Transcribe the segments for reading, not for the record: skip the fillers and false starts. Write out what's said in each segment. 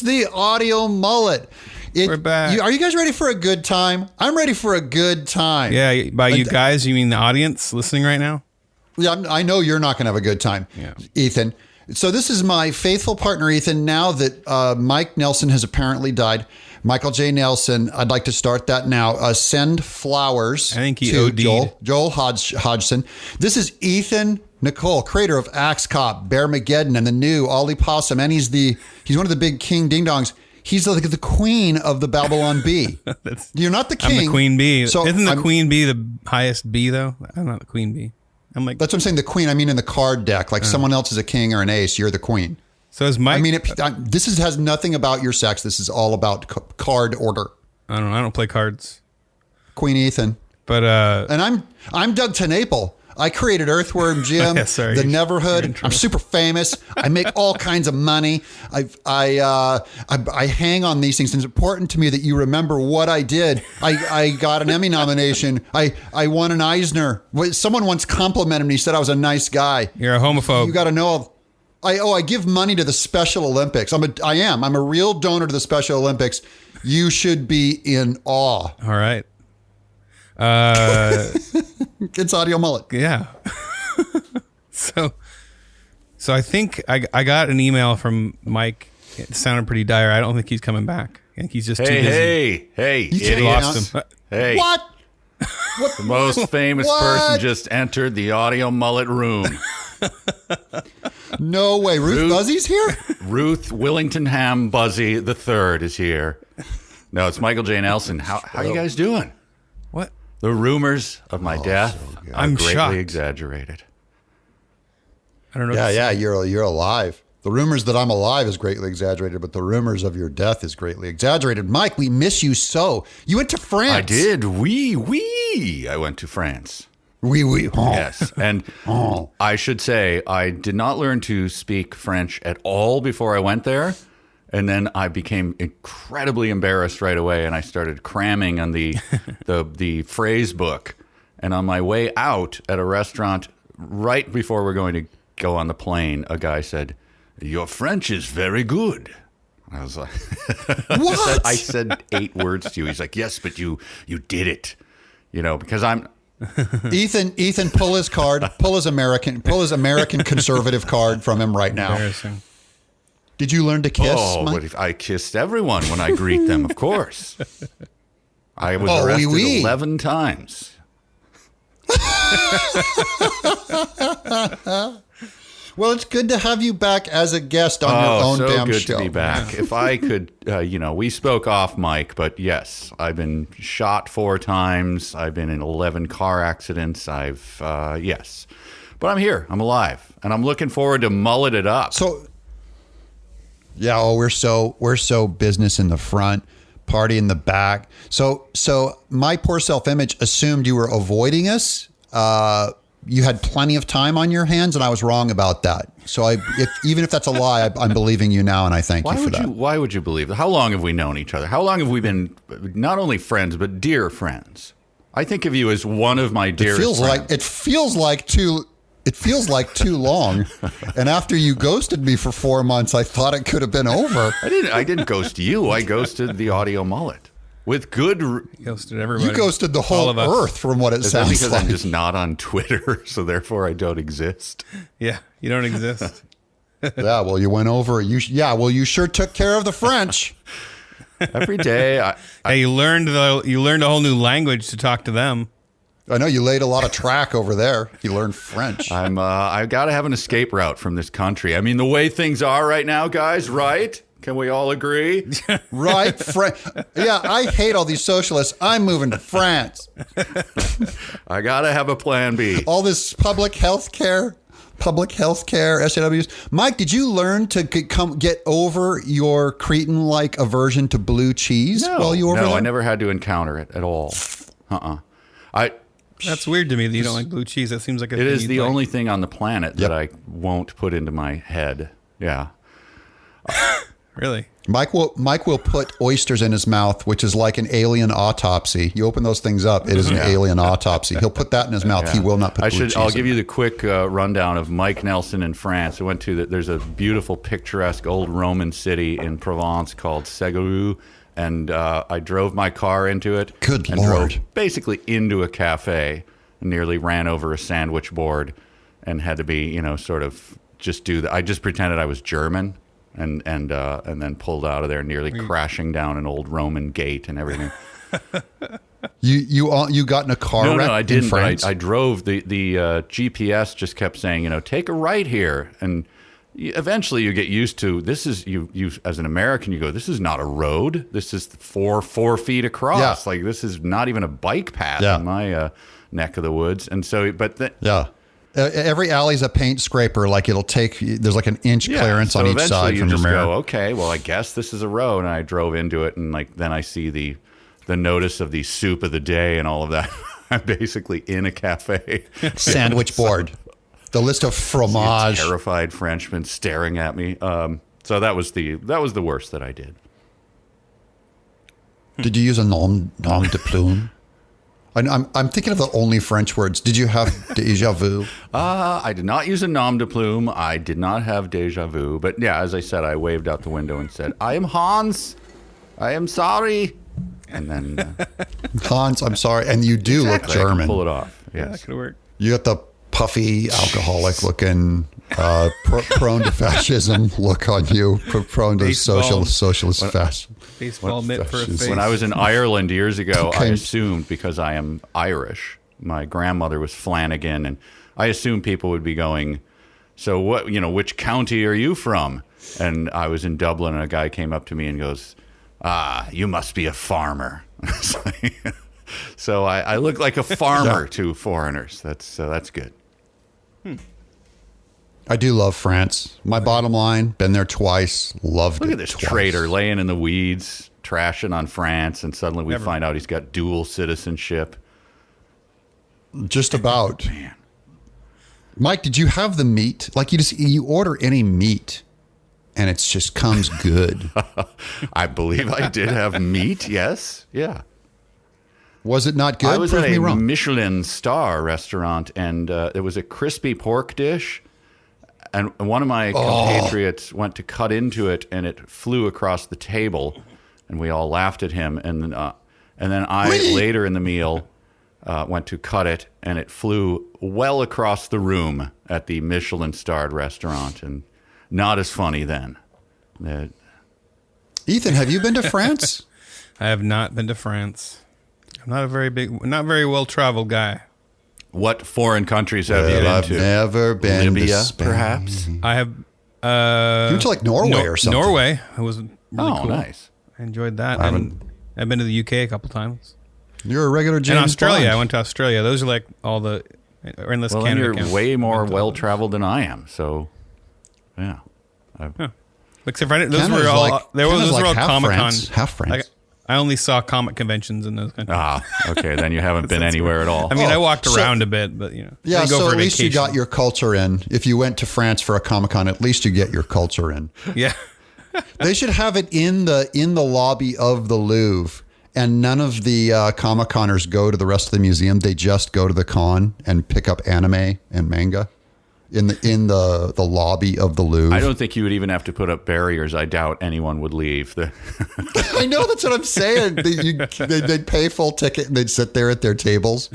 the audio mullet. We're back. Are you guys ready for a good time? I'm ready for a good time. Yeah, by you guys, you mean the audience listening right now? Yeah, I know you're not going to have a good time, Ethan. So this is my faithful partner, Ethan. Now that Mike Nelson has apparently died, Michael J. Nelson, I'd like to start that now. Send flowers I think he to OD'd. Joel Hodgson. This is Ethan Nicole, creator of Axe Cop, Bearmageddon, and the new Ollie Possum. And he's one of the big King Ding Dongs. He's like the queen of the Babylon Bee. You're not the king. I'm the queen bee. So isn't the queen bee the highest bee, though? I'm not the queen bee. I'm like, that's what I'm saying. The queen, I mean in the card deck. Like someone else is a king or an ace, you're the queen. So is Mike? I mean, this has nothing about your sex. This is all about card order. I don't play cards. Queen Ethan. But and I'm Doug TeNapel. I created Earthworm Jim, Yeah, sorry. the Neverhood. I'm super famous. I make all kinds of money. I hang on these things. And it's important to me that you remember what I did. I got an Emmy nomination. I won an Eisner. Someone once complimented me. He said I was a nice guy. You're a homophobe. You got to know. I give money to the Special Olympics. I'm a real donor to the Special Olympics. You should be in awe. All right. It's audio mullet. Yeah. So I think I got an email from Mike. It sounded pretty dire. I don't think he's coming back. I think he's just too busy. Hey, You idiot. Lost him. Hey. What? The most famous What? person just entered the audio mullet room. No way. Ruth Buzzy's here? Ruth Willington Ham Buzzy the Third is here. No, it's Michael J. Nelson. How are you guys doing? What? The rumors of my death are I'm greatly shocked. exaggerated. I don't know. Yeah, you're alive. The rumors that I'm alive is greatly exaggerated, but the rumors of your death is greatly exaggerated. Mike, we miss you so. You went to France. I did. I went to France. Oui. Oh. Yes. And I should say, I did not learn to speak French at all before I went there. And then I became incredibly embarrassed right away, and I started cramming on the phrase book. And on my way out at a restaurant, right before we're going to go on the plane, a guy said, "Your French is very good." I was like, What? I said 8 words to you. He's like, "Yes, but you did it." Because I'm... Ethan, pull his card. Pull his American conservative card from him right now. Embarrassing. Did you learn to kiss, Oh, Mike? but if I kissed everyone when I greet them, of course. I was arrested oui. 11 times. Well, it's good to have you back as a guest on your own so damn good show. to be back. If I could, we spoke off mic, but yes, I've been shot 4 times. I've been in 11 car accidents. Yes. But I'm here. I'm alive. And I'm looking forward to mullet it up. So, yeah, we're so business in the front, party in the back. So my poor self-image assumed you were avoiding us. You had plenty of time on your hands, and I was wrong about that. So even if that's a lie, I'm believing you now, and I thank you for that. Why would you believe that? How long have we known each other? How long have we been not only friends, but dear friends? I think of you as one of my dearest friends. It feels like too long. And after you ghosted me for 4 months, I thought it could have been over. I didn't ghost you. I ghosted the audio mullet. With good... Ghosted everybody. You ghosted the whole earth from what it Is that sounds because like. I'm just not on Twitter, so therefore I don't exist? Yeah, you don't exist. Yeah, well, you went over. You sure took care of the French. Every day. Hey, you learned a whole new language to talk to them. I know you laid a lot of track over there. You learned French. I've got to have an escape route from this country. I mean, the way things are right now, guys, right? Can we all agree? Right? Yeah, I hate all these socialists. I'm moving to France. I got to have a plan B. All this public health care, SJWs. Mike, did you learn to get over your Cretan-like aversion to blue cheese while you were over there? I never had to encounter it at all. That's weird to me that you don't like blue cheese. That seems like it is the only thing on the planet that I won't put into my head. Yeah. Really? Mike will put oysters in his mouth, which is like an alien autopsy. You open those things up, it is an alien autopsy. He'll put that in his mouth. He will not put blue cheese I'll in give it. you the quick rundown of Mike Nelson in France. I went to there's a beautiful, picturesque old Roman city in Provence called Ségou, and I drove my car into it. Good and Lord. Drove basically into a cafe, nearly ran over a sandwich board, and had to be, sort of just do that. I just pretended I was German. And then pulled out of there, nearly crashing down an old Roman gate and everything. You got in a car wreck I in didn't. France? I drove. The GPS just kept saying, take a right here, and eventually you get used to this. Is you as an American, you go, this is not a road. This is 4 feet across. Yeah. Like this is not even a bike path in my neck of the woods. And so, yeah. Every alley's a paint scraper. Like there's like an inch clearance on each side from your mirror. Go, okay, well, I guess this is a road. And I drove into it, and then I see the notice of the soup of the day and all of that. I'm basically in a cafe. Sandwich board. The list of fromage. A terrified Frenchman staring at me. So that was the worst that I did. Did you use a nom de plume? I'm thinking of the only French words. Did you have déjà vu? I did not use a nom de plume. I did not have déjà vu. But yeah, as I said, I waved out the window and said, I am Hans. I am sorry. And then... Hans, I'm sorry. And you do look I can German. pull it off. Yes. Yeah, that could work. You got the puffy, alcoholic-looking, prone to fascism look on you. Prone to socialist fascism. Baseball mitt for a face. When I was in Ireland years ago, I assumed, because I am Irish, my grandmother was Flanagan, and I assumed people would be going, so what, which county are you from? And I was in Dublin, and a guy came up to me and goes, you must be a farmer. So I look like a farmer to foreigners. That's good. I do love France. My bottom line, been there twice, loved it. Look at this twice. traitor laying in the weeds, trashing on France, and suddenly we find out he's got dual citizenship. Just about. Man. Mike, did you have the meat? Like you order any meat and it just comes good. I believe I did have meat, yes. Yeah. Was it not good? I was Prove at me a wrong. Michelin star restaurant, and it was a crispy pork dish. And one of my compatriots went to cut into it, and it flew across the table, and we all laughed at him. And then I, later in the meal, went to cut it, and it flew well across the room at the Michelin-starred restaurant, and not as funny then. Ethan, have you been to France? I have not been to France. I'm not not very well-traveled guy. What foreign countries have you been I've to? never been Libya, to Spain. perhaps? I have... You went to like Norway or something. Norway. It was really cool. Nice. I enjoyed that. And I've been to the UK a couple times. You're a regular James And Australia. Bond. I went to Australia. Those are like all the... Unless Well, then Canada you're counts. way more well-traveled than I am, so, yeah. Except for those Canada's were all... like- those Canada's were like all half Comic-Con. France, half France. Like, I only saw comic conventions in those countries. Okay, then you haven't been anywhere at all. I mean, I walked so- around a bit, but, Yeah, I didn't go so for at a least you vacation. got your culture in. If you went to France for a Comic-Con, at least you get your culture in. Yeah. They should have it in the lobby of the Louvre, and none of the Comic-Conners go to the rest of the museum. They just go to the con and pick up anime and manga in the lobby of the Louvre. I don't think you would even have to put up barriers. I doubt anyone would leave. I know, that's what I'm saying. They'd pay full ticket and they'd sit there at their tables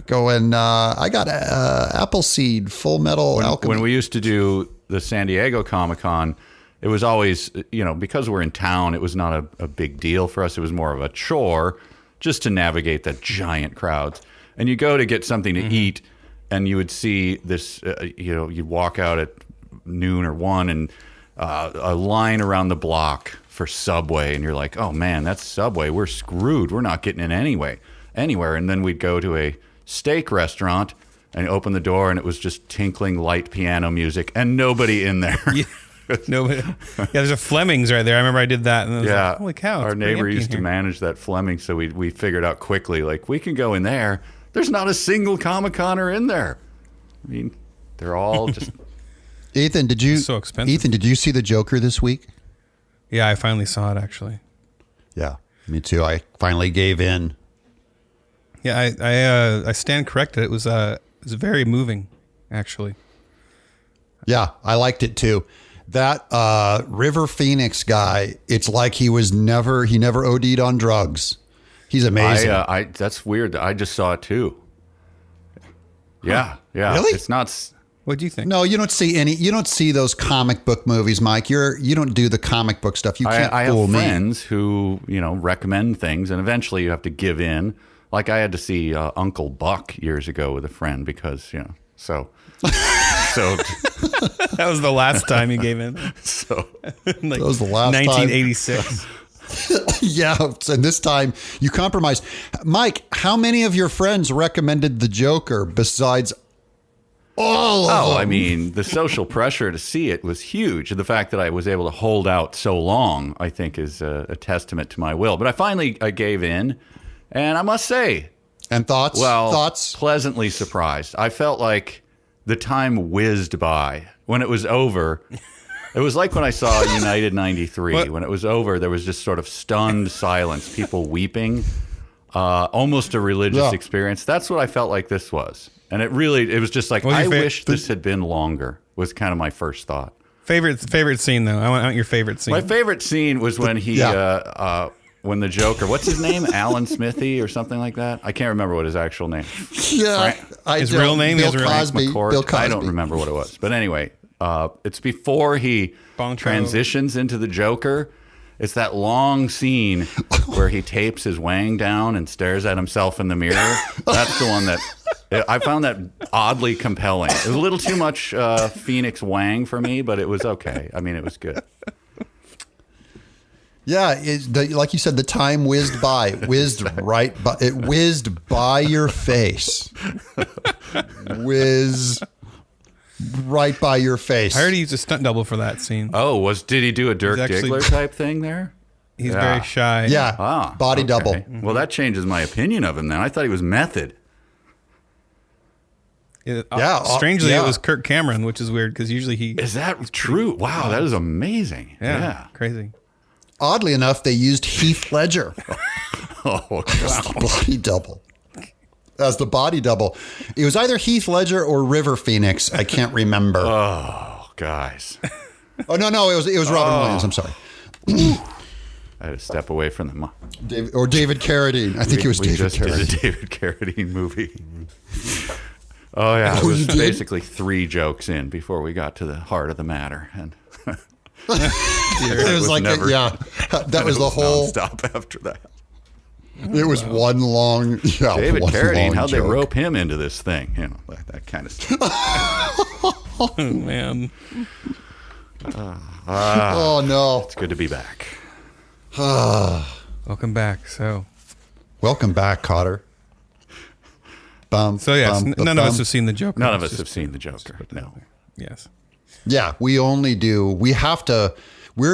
going, I got Appleseed, Full Metal Alchemy. When we used to do the San Diego Comic-Con, it was always, because we're in town, it was not a big deal for us. It was more of a chore just to navigate the giant crowds. And you go to get something to eat, and you would see this, you'd walk out at noon or 1 and a line around the block for Subway. And you're like, oh, man, that's Subway. We're screwed. We're not getting in anywhere. And then we'd go to a steak restaurant and open the door, and it was just tinkling light piano music and nobody in there. Yeah. Nobody. Yeah, there's a Fleming's right there. I remember I did that. And I was like, holy cow. Our it's pretty neighbor empty used to here. manage that Fleming, so we figured out quickly, like, we can go in there. There's not a single Comic-Conner in there. I mean, they're all just... Ethan, did you It's so expensive. Ethan, did you see the Joker this week? Yeah, I finally saw it actually. Yeah, me too. I finally gave in. Yeah, I stand corrected. It was very moving, actually. Yeah, I liked it too. That River Phoenix guy, it's like he never OD'd on drugs. He's amazing. That's weird. I just saw it too. Yeah. Really? It's not. What do you think? No, you don't see those comic book movies, Mike. You don't do the comic book stuff. You can't I fool have me. friends who recommend things, and eventually you have to give in. Like I had to see Uncle Buck years ago with a friend because so. So that was the last time you gave in. So that was the last 1986. Yeah, and this time you compromised. Mike, how many of your friends recommended the Joker besides all of them? I mean, the social pressure to see it was huge. The fact that I was able to hold out so long, I think, is a testament to my will. But I gave in, and I must say, and thoughts? Pleasantly surprised. I felt like the time whizzed by. When it was over, it was like when I saw United 93. What? When it was over, there was just sort of stunned silence, people weeping, almost a religious experience. That's what I felt like this was. And it was just like, I wish this had been longer, was kind of my first thought. Favorite scene, though. I want your favorite scene. My favorite scene was when when the Joker, what's his name? Alan Smithy or something like that? I can't remember what his actual name. Yeah, his real name Bill is Cosby. McCord. Bill Cosby. I don't remember what it was. But anyway, it's before he transitions into the Joker. It's that long scene where he tapes his wang down and stares at himself in the mirror. That's the one that I found that oddly compelling. It was a little too much Phoenix wang for me, but it was okay. I mean, it was good. Yeah, like you said, the time whizzed by, it whizzed by your face, right by your face. I already used a stunt double for that scene. Oh, did he do a Dirk Diggler type thing there? He's very shy. Yeah, body double. Mm-hmm. Well, that changes my opinion of him then. I thought he was method. Strangely, it was Kirk Cameron, which is weird because usually he... Is that true? Wow, that is amazing. Yeah. Crazy. Oddly enough, they used Heath Ledger as the body double. As the body double. It was either Heath Ledger or River Phoenix. I can't remember. Oh, guys. Oh, no, it was Robin Williams. I'm sorry. I had to step away from them. David Carradine. I think it was David Carradine. We just did a David Carradine movie. Oh, yeah. It was basically 3 jokes in before we got to the heart of the matter. And it was like, that was the whole... Stop after that. It was one long... Yeah, David Carradine, how'd they joke. rope him into this thing? That kind of stuff. Oh, man. Oh, no. It's good to be back. Welcome back. Welcome back, Cotter. None of us have seen the Joker. None of us have seen the Joker. No. Yes. Yeah, we're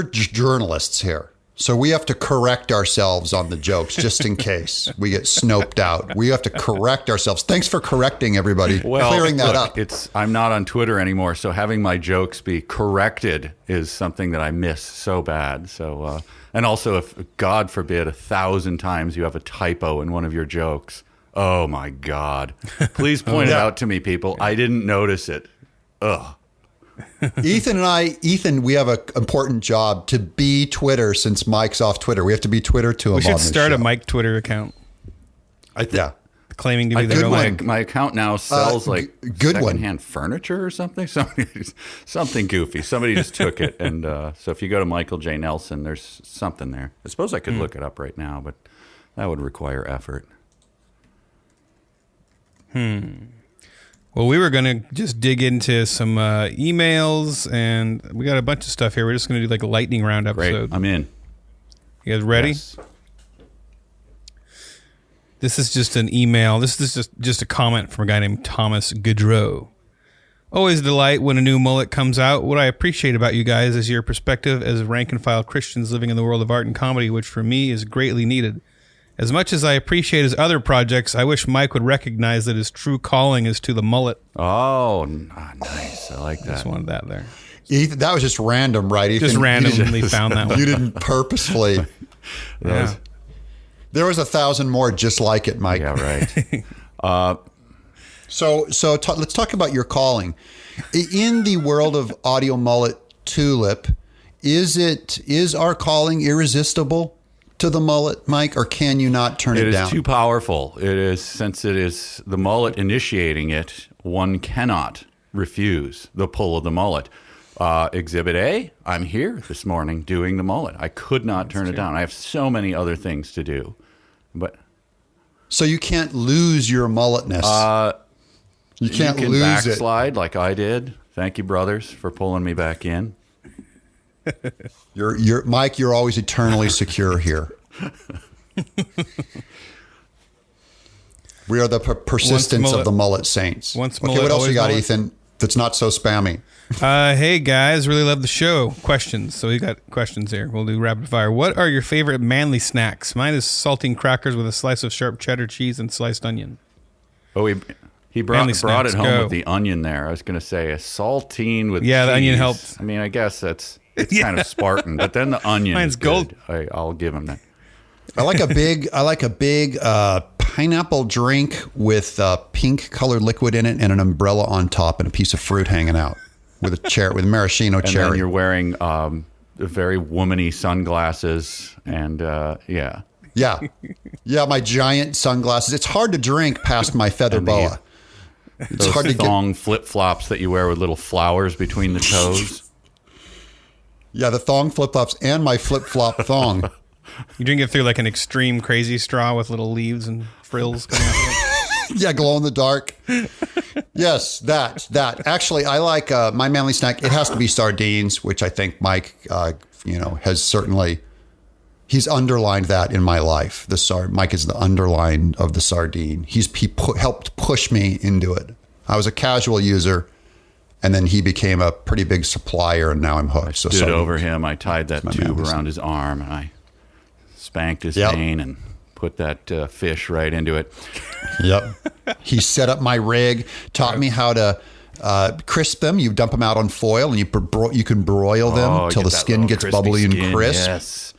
journalists here. So we have to correct ourselves on the jokes just in case we get snoped out. We have to correct ourselves. Thanks for correcting everybody, clearing that up. I'm not on Twitter anymore, so having my jokes be corrected is something that I miss so bad. So, and also, if God forbid 1,000 times you have a typo in one of your jokes, oh my God! Please point it out to me, people. I didn't notice it. Ugh. Ethan, we have an important job to be Twitter since Mike's off Twitter. We have to be Twitter to him. We should start a Mike Twitter account. Claiming to be their own. My account now sells good secondhand furniture or something. Something goofy. Somebody just took it. And so if you go to Michael J. Nelson, there's something there. I suppose I could look it up right now, but that would require effort. Well, we were going to just dig into some emails, and we got a bunch of stuff here. We're just going to do like a lightning round episode. Great. I'm in. You guys ready? Yes. This is just an email. This is just a comment from a guy named Thomas Gaudreau. Always a delight when a new Mullet comes out. What I appreciate about you guys is your perspective as rank-and-file Christians living in the world of art and comedy, which for me is greatly needed. As much as I appreciate his other projects, I wish Mike would recognize that his true calling is to the mullet. Oh, nice. I like that. Just wanted that there. Ethan, that was just random, right, Ethan? Just randomly found that one. You didn't purposefully. Yeah. There was 1,000 more just like it, Mike. Yeah, right. Let's talk about your calling. In the world of Audio Mullet Tulip, is our calling irresistible to the mullet, Mike, or can you not turn it down? It is too powerful. It is, since it is the mullet initiating it, one cannot refuse the pull of the mullet. Exhibit A, I'm here this morning doing the mullet. I could not turn it down. I have so many other things to do. But so you can't lose your mulletness. You can't can lose backslide like I did. Thank you, brothers, for pulling me back in. You're Mike. You're always eternally secure here. We are the persistence of the mullet saints. Once okay, mullet, what else you always got, mullet. Ethan? That's not so spammy. Hey guys, really love the show. Questions. So we got questions here. We'll do rapid fire. What are your favorite manly snacks? Mine is saltine crackers with a slice of sharp cheddar cheese and sliced onion. Oh, he brought it snacks, home go. with the onion there. I was going to say a saltine with Yeah, cheese. the onion helps. I mean, I guess it's kind of Spartan, but then the onion Mine's is good. gold. I'll give him that. I like a big pineapple drink with pink colored liquid in it and an umbrella on top and a piece of fruit hanging out with a maraschino And cherry. then you're wearing very womany sunglasses and yeah. Yeah, my giant sunglasses. It's hard to drink past my feather And the- boa. It's Those hard to get. thong flip-flops that you wear with little flowers between the toes. Yeah, the thong flip flops and my flip flop thong. You drink it through like an extreme crazy straw with little leaves and frills coming out of it. Yeah, glow in the dark. Yes, that. Actually, I like my manly snack. It has to be sardines, which I think Mike, has certainly. He's underlined that in my life. Mike is the underline of the sardine. He helped push me into it. I was a casual user, and then he became a pretty big supplier, and now I'm hooked. So Stood sardines. over him. I tied that tube around his arm, and I spanked his vein and put that fish right into it. Yep. He set up my rig, taught me how to crisp them. You dump them out on foil, and you can broil them till the skin gets bubbly and crisp. Yes.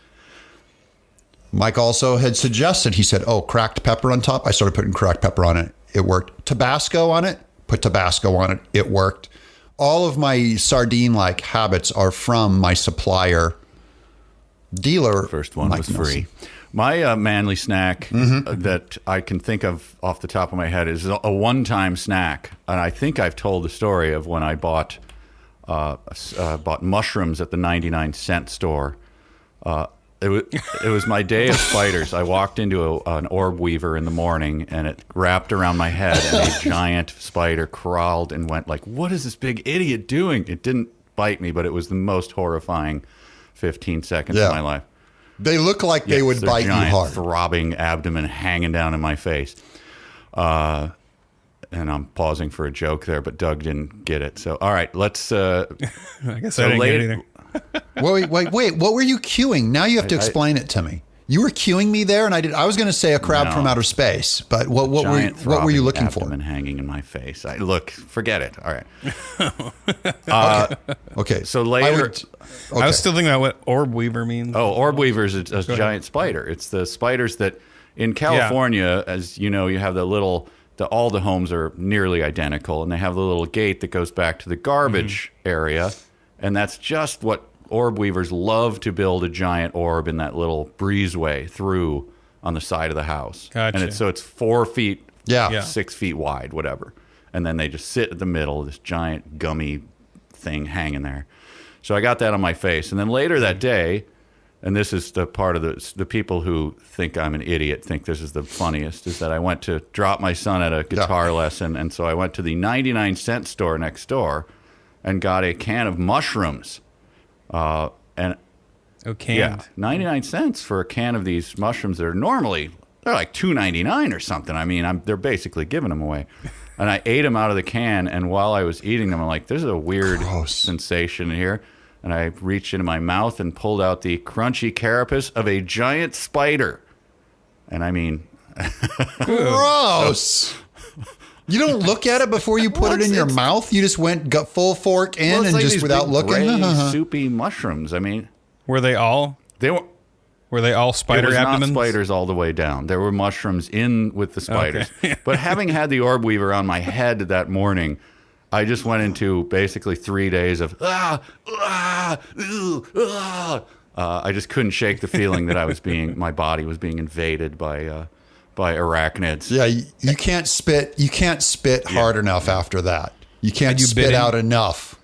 Mike also had suggested, he said, cracked pepper on top. I started putting cracked pepper on it. It worked. Tabasco on it. Put Tabasco on it. It worked. All of my sardine-like habits are from my supplier dealer. First one Mike was Nelson. free. My manly snack that I can think of off the top of my head is a one-time snack. And I think I've told the story of when I bought mushrooms at the 99-cent store. It was my day of spiders. I walked into an orb weaver in the morning, and it wrapped around my head, and a giant spider crawled and went like, "What is this big idiot doing?" It didn't bite me, but it was the most horrifying 15 seconds of my life. They look like they would Their bite you giant, hard. throbbing abdomen hanging down in my face. And I'm pausing for a joke there, but Doug didn't get it. So, all right, let's. I guess I didn't get it either. Wait. What were you cueing? Now you have to explain it to me. You were cueing me there, and I was going to say a crab from outer space, but what were you looking for? Abdomen hanging in my face. Forget it. All right. Okay. So later, I was still thinking about what orb weaver means. orb weaver is a giant spider. It's the spiders that in California, as you know, you have all the homes are nearly identical, and they have the little gate that goes back to the garbage area, and that's just what orb weavers love to build, a giant orb in that little breezeway through on the side of the house. Gotcha. And it's 4 feet, Yeah. 6 feet wide, whatever. And then they just sit at the middle of this giant gummy thing hanging there. So I got that on my face. And then later that day, and this is the part of the people who think I'm an idiot think this is the funniest, is that I went to drop my son at a guitar lesson. And so I went to the 99-cent store next door and got a can of mushrooms. Canned. Yeah, 99 cents for a can of these mushrooms that are normally, they're like $2.99 or something. I mean, they're basically giving them away. And I ate them out of the can, and while I was eating them, I'm like, there's a weird sensation here. And I reached into my mouth and pulled out the crunchy carapace of a giant spider. And I mean... Gross. You don't look at it before you put it in your mouth. You just got full fork in it's and like just these without big looking. gray, soupy mushrooms. I mean, Were they all they were. spider It was abdomens? not spiders all the way down. There were mushrooms in with the spiders. Okay. But having had the orb weaver on my head that morning, I just went into basically 3 days of I just couldn't shake the feeling that my body was being invaded by arachnids. Yeah, you can't spit. You can't spit hard enough after that. You can't spit out enough.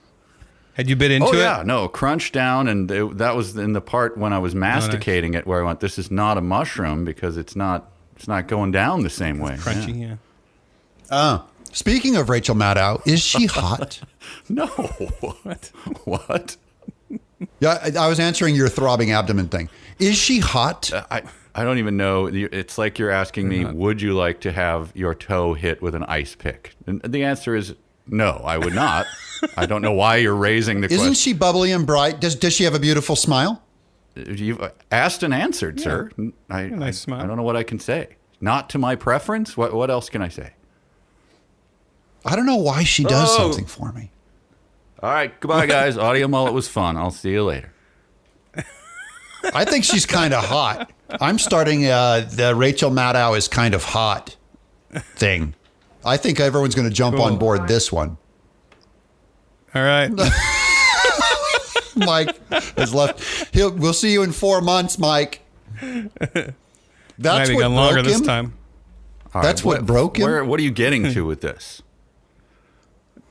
Had you bit into it? No, crunch down, and that was in the part when I was masticating it, where I went, "This is not a mushroom because it's not going down the same way." Crunchy, yeah. Speaking of Rachel Maddow, is she hot? No. What? Yeah, I was answering your throbbing abdomen thing. Is she hot? I don't even know. It's like you're asking me, would you like to have your toe hit with an ice pick? And the answer is no, I would not. I don't know why you're raising the question. Isn't she bubbly and bright? Does she have a beautiful smile? You've asked and answered, sir. Nice smile. I don't know what I can say. Not to my preference. What else can I say? I don't know why she does something for me. All right, goodbye, guys. Audio Mullet was fun. I'll see you later. I think she's kind of hot. I'm starting the Rachel Maddow is kind of hot thing. I think everyone's going to jump on board this one. All right. Mike has left. We'll see you in 4 months, Mike. That's Maybe what gone longer broke this him. time. All That's what broke him. What are you getting to with this?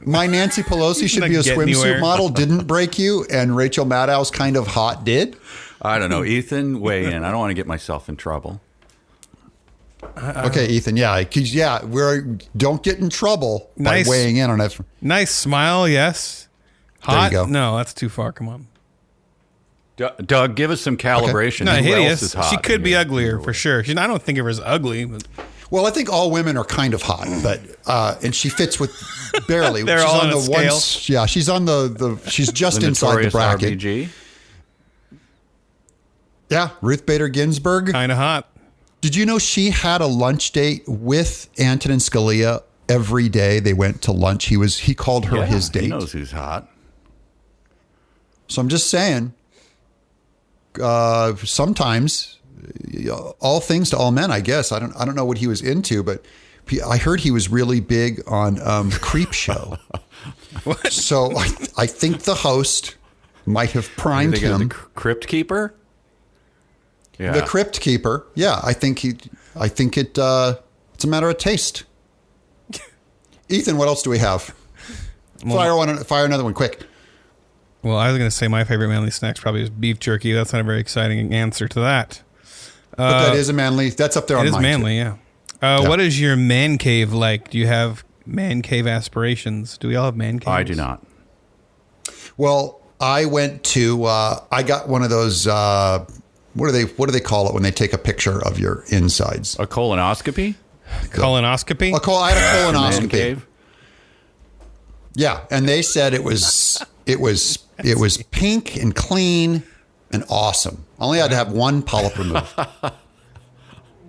My Nancy Pelosi should be a Get swimsuit anywhere. model. Didn't break you, and Rachel Maddow's kind of hot did. I don't know. Ethan, weigh in. I don't want to get myself in trouble. Okay, Ethan. Yeah, 'cause, don't get in trouble by weighing in on it. Nice smile, yes. Hot? There you go. No, that's too far. Come on. Doug, give us some calibration. No, Who else hideous. is hot She could in be your- uglier for sure. I don't think of her as ugly. But Well, I think all women are kind of hot, but and she fits with barely. They're she's all on on a the scale. Yeah, she's on the. She's just the inside the notorious bracket. RBG. Yeah, Ruth Bader Ginsburg. kind of hot. Did you know she had a lunch date with Antonin Scalia every day? They went to lunch. He called her his date. He knows who's hot. So I'm just saying. Sometimes, all things to all men. I guess I don't know what he was into, but I heard he was really big on Creep Show. So I think the host might have primed You think him. the Crypt Keeper? Yeah. The Crypt Keeper. Yeah, I think it's a matter of taste. Ethan, what else do we have? Fire another one quick. Well, I was going to say my favorite manly snack's probably is beef jerky. That's not a very exciting answer to that. But that is a manly. That's up there on It is mine, manly, too. yeah. What is your man cave like? Do you have man cave aspirations? Do we all have man caves? I do not. Well, I went to. I got one of those. What do they call it when they take a picture of your insides? A colonoscopy? Colonoscopy? I had a Man colonoscopy. cave? Yeah, and they said it was pink and clean and awesome. Only had to have one polyp removed.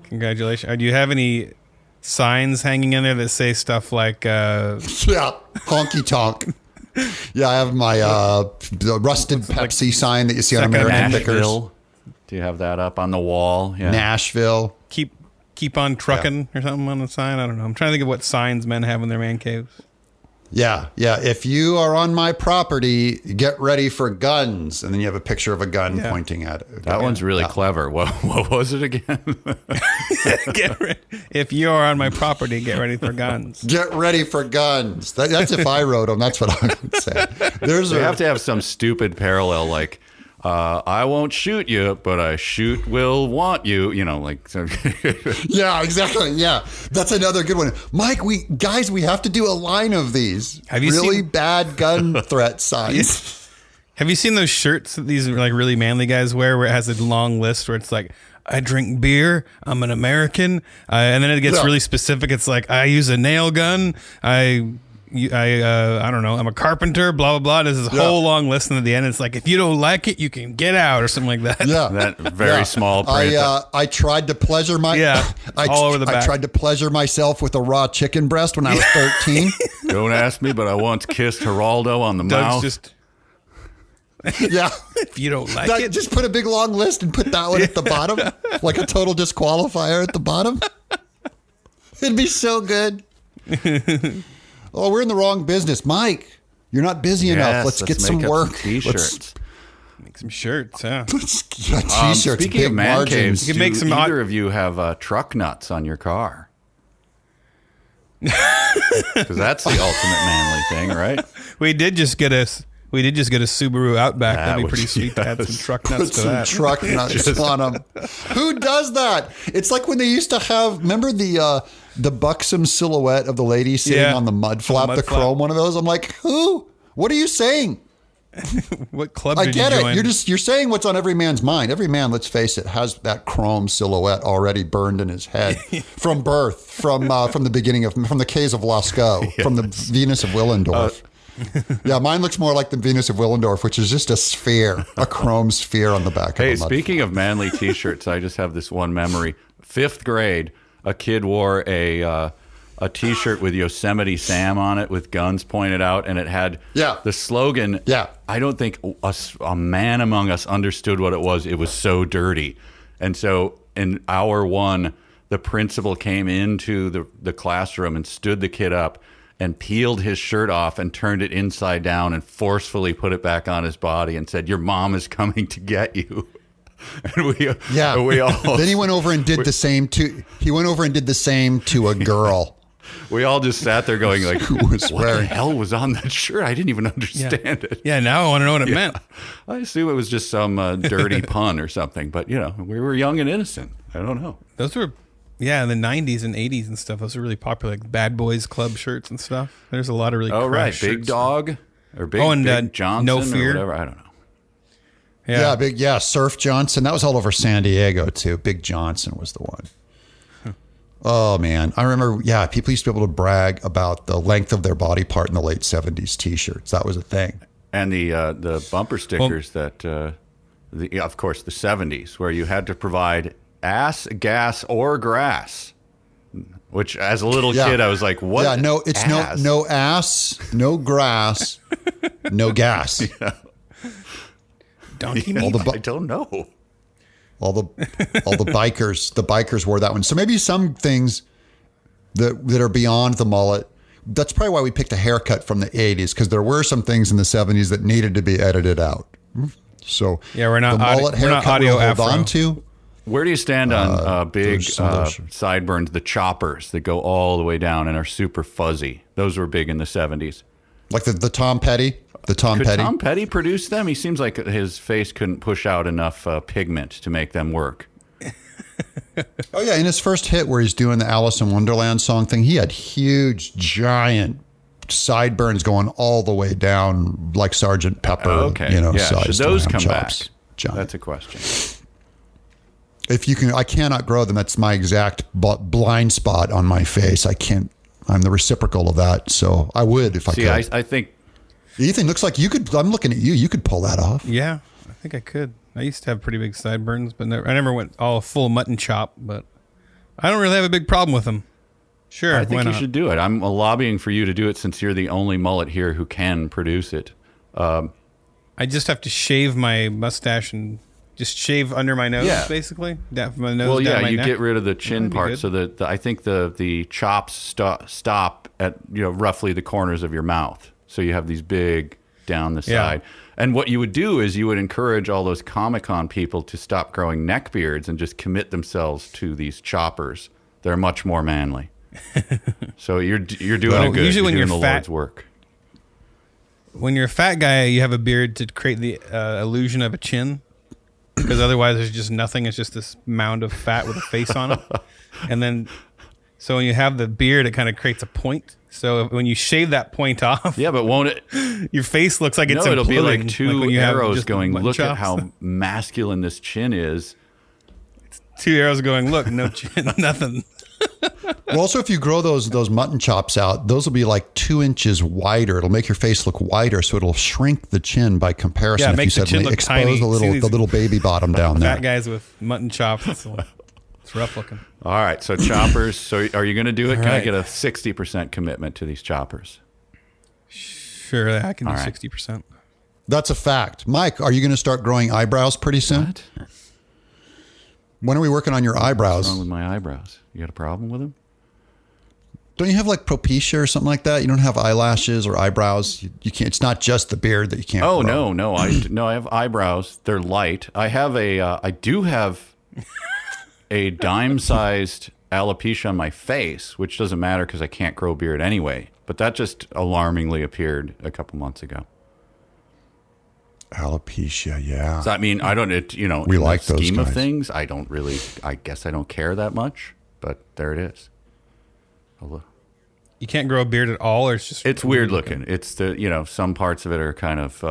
Congratulations. Do you have any signs hanging in there that say stuff like... Yeah, honky tonk. Yeah, I have my the rusted Pepsi sign that you see on American Pickers. Nashville. Do you have that up on the wall? Yeah. Nashville. keep on trucking or something on the sign? I don't know. I'm trying to think of what signs men have in their man caves. Yeah. If you are on my property, get ready for guns. And then you have a picture of a gun pointing at it. That one's really clever. What was it again? If you are on my property, get ready for guns. Get ready for guns. That's if I wrote them. That's what I would say. You have to have some stupid parallel like, I won't shoot you, but I will want you. You know, like. So Yeah, exactly. Yeah, that's another good one. Mike, we have to do a line of these. Have you really seen- bad gun threat signs? Have you seen those shirts that these like really manly guys wear where it has a long list where it's like, I drink beer, I'm an American, and then it gets really specific. It's like, I use a nail gun, I I don't know, I'm a carpenter, blah, blah, blah. There's this whole long list, and at the end, it's like, if you don't like it, you can get out, or something like that. Yeah. That very small print. I tried to pleasure all over the back. I tried to pleasure myself with a raw chicken breast when I was 13. Don't ask me, but I once kissed Geraldo on the mouth. Just, yeah. if you don't like it. Just put a big long list and put that one at the bottom, like a total disqualifier at the bottom. It'd be so good. Oh, we're in the wrong business. Mike, you're not busy enough. Let's get some work. T-shirts. Make some shirts, yeah. T-shirts, speaking big of man margins. caves, You can make some either of you have truck nuts on your car? Because that's the ultimate manly thing, right? We did just get a Subaru Outback. That'd be pretty sweet to add some truck nuts Put to some that. truck nuts on them. Who does that? It's like when they used to have, remember the buxom silhouette of the lady sitting on the mud flap, the chrome one of those? I'm like, who? What are you saying? What club I did get you it. join? You're saying what's on every man's mind. Every man, let's face it, has that chrome silhouette already burned in his head from birth, from the beginning from the caves of Lascaux, from the Venus of Willendorf. Yeah, mine looks more like the Venus of Willendorf, which is just a sphere, a chrome sphere on the back. Hey, of the mud. speaking of manly T-shirts, I just have this one memory. 5th grade, a kid wore a T-shirt with Yosemite Sam on it with guns pointed out, and it had the slogan. Yeah. I don't think a man among us understood what it was. It was so dirty. And so in hour 1, the principal came into the classroom and stood the kid up and peeled his shirt off and turned it inside down and forcefully put it back on his body and said, "Your mom is coming to get you." And we all Then he went over and did the same to. He went over and did the same to a girl. We all just sat there going like, Who was what wearing the hell was on that shirt? I didn't even understand it. Yeah, now I want to know what it meant. I assume it was just some dirty pun or something. But, we were young and innocent. I don't know. Those were, in the 90s and 80s and stuff. Those were really popular, like Bad Boys Club shirts and stuff. There's a lot of really right. shirts. Big Dog or Big, Big Johnson No Fear. or whatever. I don't know. Yeah, Surf Johnson. That was all over San Diego, too. Big Johnson was the one. Oh, man. I remember, people used to be able to brag about the length of their body part in the late 70s T-shirts. That was a thing. And the bumper stickers of course, the 70s, where you had to provide ass, gas, or grass. Which, as a little kid, I was like, what? Yeah, no, it's ass? no ass, no grass, no gas. Yeah. Donkey I meat? don't know. All the bikers wore that one. So maybe some things that are beyond the mullet. That's probably why we picked a haircut from the 80s, because there were some things in the 70s that needed to be edited out. So we're not the mullet haircut audio we'll hold afro. on to. Where do you stand on big those- sideburns, the choppers that go all the way down and are super fuzzy? Those were big in the 70s. Like the Tom Petty? The Tom Could Petty? Tom Petty produce them? He seems like his face couldn't push out enough pigment to make them work. Oh, yeah. In his first hit where he's doing the Alice in Wonderland song thing, he had huge, giant sideburns going all the way down like Sergeant Pepper. Okay. Size Should those lamb come chops. back? Giant. That's a question. If you can, I cannot grow them. That's my exact blind spot on my face. I can't. I'm the reciprocal of that. So I would if I could. I think Ethan, looks like you could. I'm looking at you. You could pull that off. Yeah, I think I could. I used to have pretty big sideburns, but I never went all full mutton chop. But I don't really have a big problem with them. Sure, I think why you not? should do it. I'm lobbying for you to do it since you're the only mullet here who can produce it. I just have to shave my mustache and just shave under my nose, basically. Down from my nose. Well, down my you neck. get rid of the chin That'd be part, good. so that I think the chops stop at roughly the corners of your mouth. So you have these big down the side. And what you would do is you would encourage all those Comic-Con people to stop growing neck beards and just commit themselves to these choppers. They're much more manly. So you're doing it good. Usually when doing you're the fat- Lord's work. When you're a fat guy, you have a beard to create the illusion of a chin, because otherwise there's just nothing. It's just this mound of fat with a face on it. And then, so when you have the beard, it kind of creates a point. So when you shave that point off, Yeah, but won't it? your face looks like it's It'll be imploding, like two when you have arrows just going, mutton look at chops." how masculine this chin is. 2 arrows going, look, no chin, nothing. Well, also, if you grow those mutton chops out, those will be like 2 inches wider. It'll make your face look wider, so it'll shrink the chin by comparison. Yeah, if make you the chin suddenly look expose tiny. the little baby bottom down there. Fat guys with mutton chops. It's rough looking. All right, so choppers. So are you going to do it? All Can I right. get a 60% commitment to these choppers? Sure, I can do All right. 60%. That's a fact. Mike, are you going to start growing eyebrows pretty soon? What? When are we working on your eyebrows? What's wrong with my eyebrows? You got a problem with them? Don't you have like propecia or something like that? You don't have eyelashes or eyebrows. You can't. It's not just the beard that you can't. Oh grow. no. I have eyebrows. They're light. I do have a dime-sized alopecia on my face, which doesn't matter because I can't grow a beard anyway. But that just alarmingly appeared a couple months ago. Alopecia, yeah. So I mean, I don't. We in like the those scheme of guys. things. I don't really. I guess I don't care that much. But there it is. You can't grow a beard at all, or It's weird looking. It's some parts of it are kind of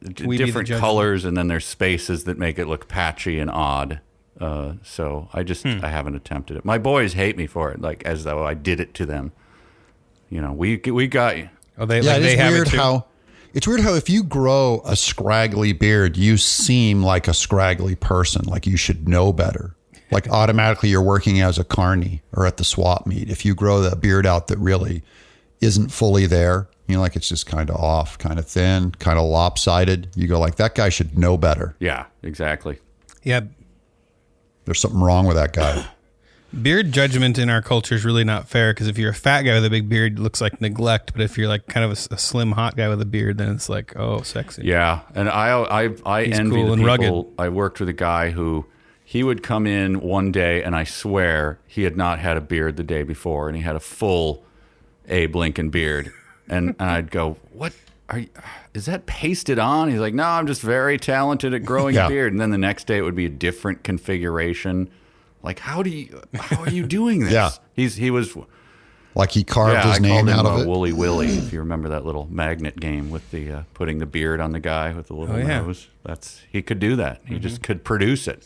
We be the different judge? colors, and then there's spaces that make it look patchy and odd. So I haven't attempted it. My boys hate me for it, like as though I did it to them. We got you. Oh, they Yeah, like it they is have weird it too. how it's weird how if you grow a scraggly beard, you seem like a scraggly person, like you should know better. Like automatically you're working as a carny or at the swap meet. If you grow that beard out that really isn't fully there, like it's just kind of off, kind of thin, kind of lopsided. You go like, that guy should know better. Yeah, exactly. Yeah, There's something wrong with that guy. beard judgment in our culture is really not fair because if you're a fat guy with a big beard, it looks like neglect. But if you're like kind of a slim, hot guy with a beard, then it's like, oh, sexy. Yeah, and I He's envy cool the and people. rugged. I worked with a guy who he would come in one day, and I swear he had not had a beard the day before, and he had a full Abe Lincoln beard, and I'd go, "What are you? Is that pasted on?" He's like, "No, I'm just very talented at growing Yeah. a beard." And then the next day it would be a different configuration. Like, how are you doing this? Yeah. He was. Like he carved Yeah, his I name called him out of it. Wooly Willy. If you remember that little magnet game with the putting the beard on the guy with the little Oh, yeah. nose, he could do that. He just could produce it.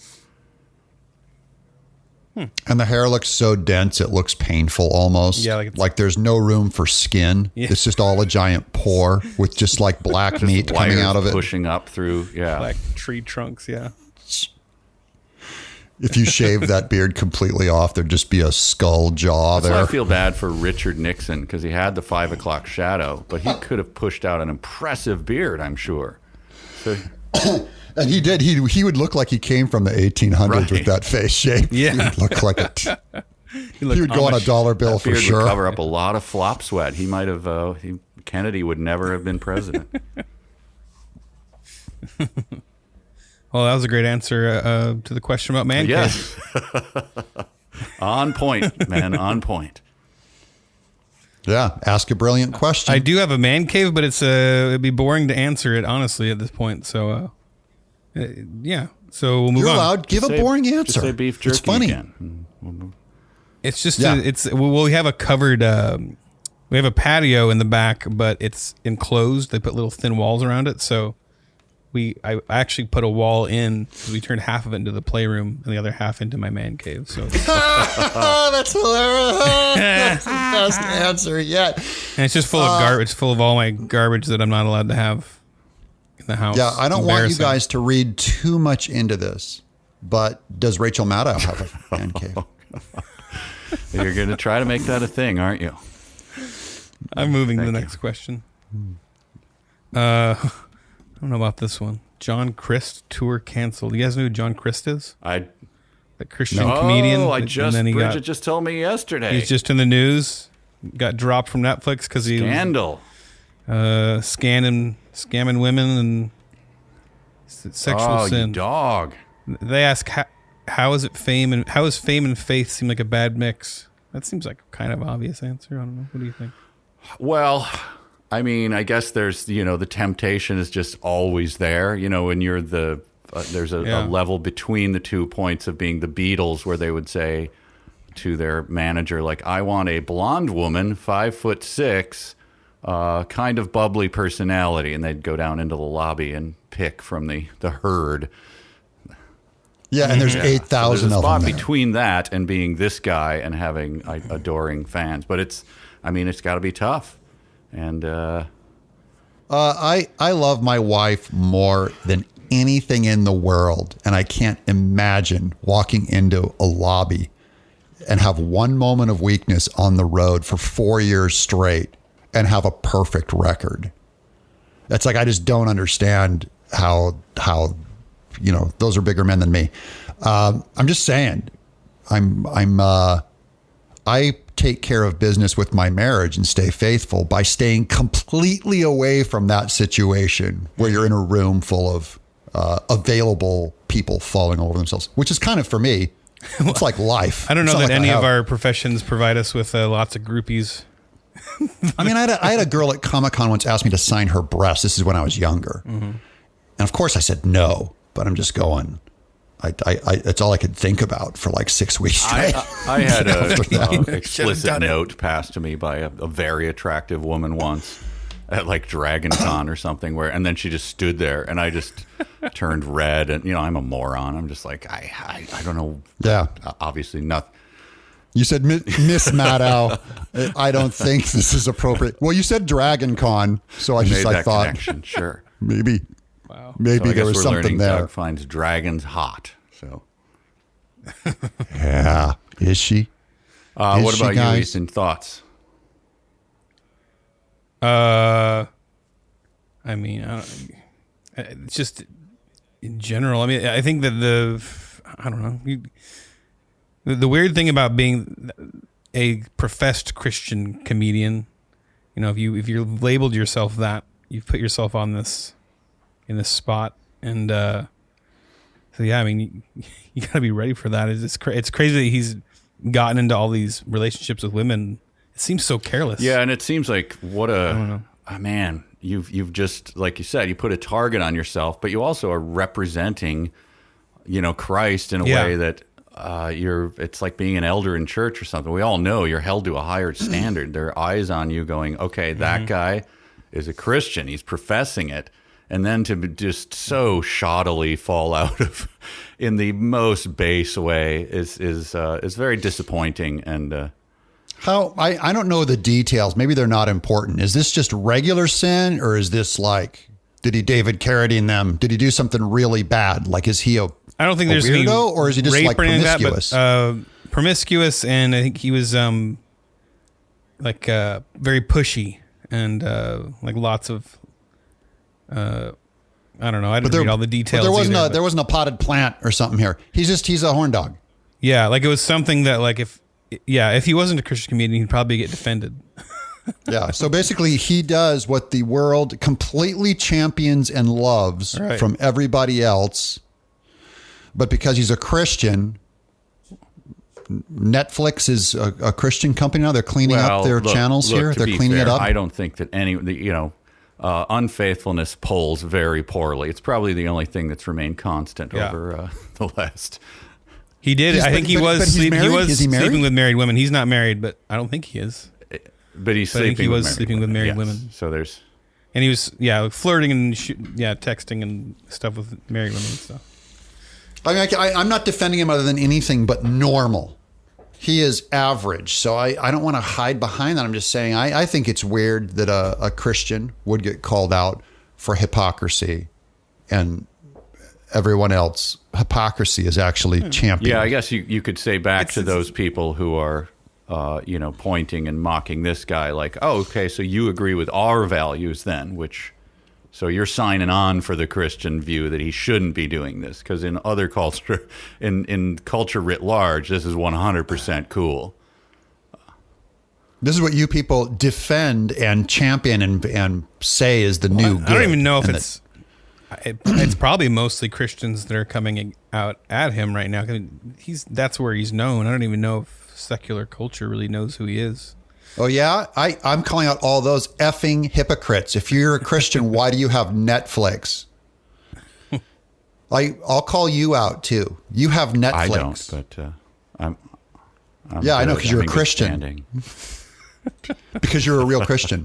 And the hair looks so dense, it looks painful almost. Yeah, like there's no room for skin. Yeah. It's just all a giant pore with just like black meat coming Wires out of it. pushing up through. Yeah, Like tree trunks, yeah. If you shave that beard completely off, there'd just be a skull jaw That's why there. I feel bad for Richard Nixon because he had the 5 o'clock shadow, but he could have pushed out an impressive beard, I'm sure. So, And he did. He would look like he came from the 1800s Right. with that face shape. Yeah. He would look like it. He He would go on a dollar bill that for beard sure. would cover up a lot of flop sweat. He might have. Kennedy would never have been president. Well, that was a great answer to the question about man cave. Yes. On point, man. On point. Yeah. Ask a brilliant question. I do have a man cave, but it'd be boring to answer it honestly at this point. So, yeah. So we'll move You're on. allowed. Give a Say- boring just answer. say beef jerky It's funny. again. It's just Yeah. we have a covered we have a patio in the back, but it's enclosed. They put little thin walls around it, so I actually put a wall in. We turned half of it into the playroom and the other half into my man cave. So and Oh, that's hilarious. That's the best answer yet. it's just full of garbage. It's full of all my garbage that I'm not allowed to have in the house. Yeah, I don't want you Embarrassing. guys to read too much into this, but does Rachel Maddow have a man cave? You're going to try to make that a thing, aren't you? I'm moving to the Thank you. next question. I don't know about this one. John Christ tour canceled. You guys know who John Christ is? The Christian comedian. Oh, And then Bridget just told me yesterday. he's just in the news. Got dropped from Netflix because he Scandal. was scamming women and sexual Oh, sin. you dog. They ask how is fame and faith seem like a bad mix? That seems like a kind of obvious answer. I don't know. What do you think? Well, I mean, I guess there's, the temptation is just always there. When you're there's a level between the 2 points of being the Beatles where they would say to their manager, like, I want a blonde woman, 5'6", kind of bubbly personality. And they'd go down into the lobby and pick from the herd. Yeah, and there's 8,000 so there's a of spot them there. between that and being this guy and having adoring fans. But it's got to be tough. And I love my wife more than anything in the world, and I can't imagine walking into a lobby and have one moment of weakness on the road for 4 years straight and have a perfect record. It's like I just don't understand how those are bigger men than me. I'm just saying, I take care of business with my marriage and stay faithful by staying completely away from that situation where you're in a room full of available people falling over themselves, which is kind of, for me, it's like life. I don't know It's not that like any I of have- our professions provide us with lots of groupies. I mean, I had a girl at Comic-Con once ask me to sign her breast. This is when I was younger. Mm-hmm. And of course I said no, but I'm just going, it's all I could think about for like 6 weeks straight. I had a explicit note passed to me by a very attractive woman once at like Dragon Con or something, and then she just stood there, and I just turned red, and I'm a moron. I'm just like, I don't know. Yeah. Obviously nothing. You said, Miss Maddow, I don't think this is appropriate. Well, you said Dragon Con, so I just Made that thought connection, sure. maybe Wow. maybe So I there guess was we're something learning there. Doug finds dragons hot. So, Yeah, is she? what she, about you, guys? Ethan? Thoughts? I mean, it's just in general. I mean, I think that I don't know. The weird thing about being a professed Christian comedian, if you're labeled yourself that, you've put yourself in this spot, and so yeah, I mean, you got to be ready for that. It's crazy that he's gotten into all these relationships with women. It seems so careless. Yeah, and it seems like man. You've just, like you said, you put a target on yourself, but you also are representing, Christ in a way that it's like being an elder in church or something. We all know you're held to a higher standard. There are eyes on you going, okay, that guy is a Christian. He's professing it. And then to just so shoddily fall out of in the most base way is very disappointing. And How I don't know the details. Maybe they're not important. Is this just regular sin, or is this like, did he David Carradine them? Did he do something really bad? Like, is he I don't think a there's weirdo, any or is he just rape like or anything like promiscuous? that, but, promiscuous, and I think he was very pushy and like lots of I don't know. I didn't read all the details. But there wasn't a potted plant or something here. He's a horn dog. Yeah, like it was something that like if he wasn't a Christian comedian, he'd probably get defended. Yeah. So basically, he does what the world completely champions and loves from everybody else. But because he's a Christian, Netflix is a Christian company now. They're cleaning up their channels here. They're cleaning it up. I don't think that unfaithfulness polls very poorly. It's probably the only thing that's remained constant over the last. He did. I think he was sleeping. He was Is he married? sleeping with married women. He's not married, but I don't think he is. But he's But I think sleeping. he with was sleeping with married yes. women. So there's. And he was flirting and texting and stuff with married women and stuff. I mean, I'm not defending him other than anything but normal. He is average. So I don't want to hide behind that. I'm just saying I think it's weird that a Christian would get called out for hypocrisy, and everyone else, hypocrisy is actually championed. Yeah, I guess you could say back to those people who are, pointing and mocking this guy like, oh, okay, so you agree with our values then, so you're signing on for the Christian view that he shouldn't be doing this, because in other culture, in culture writ large, this is 100% cool. This is what you people defend and champion and say is the new good. I don't even know if it's probably mostly Christians that are coming out at him right now. That's where he's known. I don't even know if secular culture really knows who he is. Oh, yeah? I'm calling out all those effing hypocrites. If you're a Christian, why do you have Netflix? I'll call you out, too. You have Netflix. I don't, but I'm yeah, I know, because you're a having good Christian. standing. Because you're a real Christian.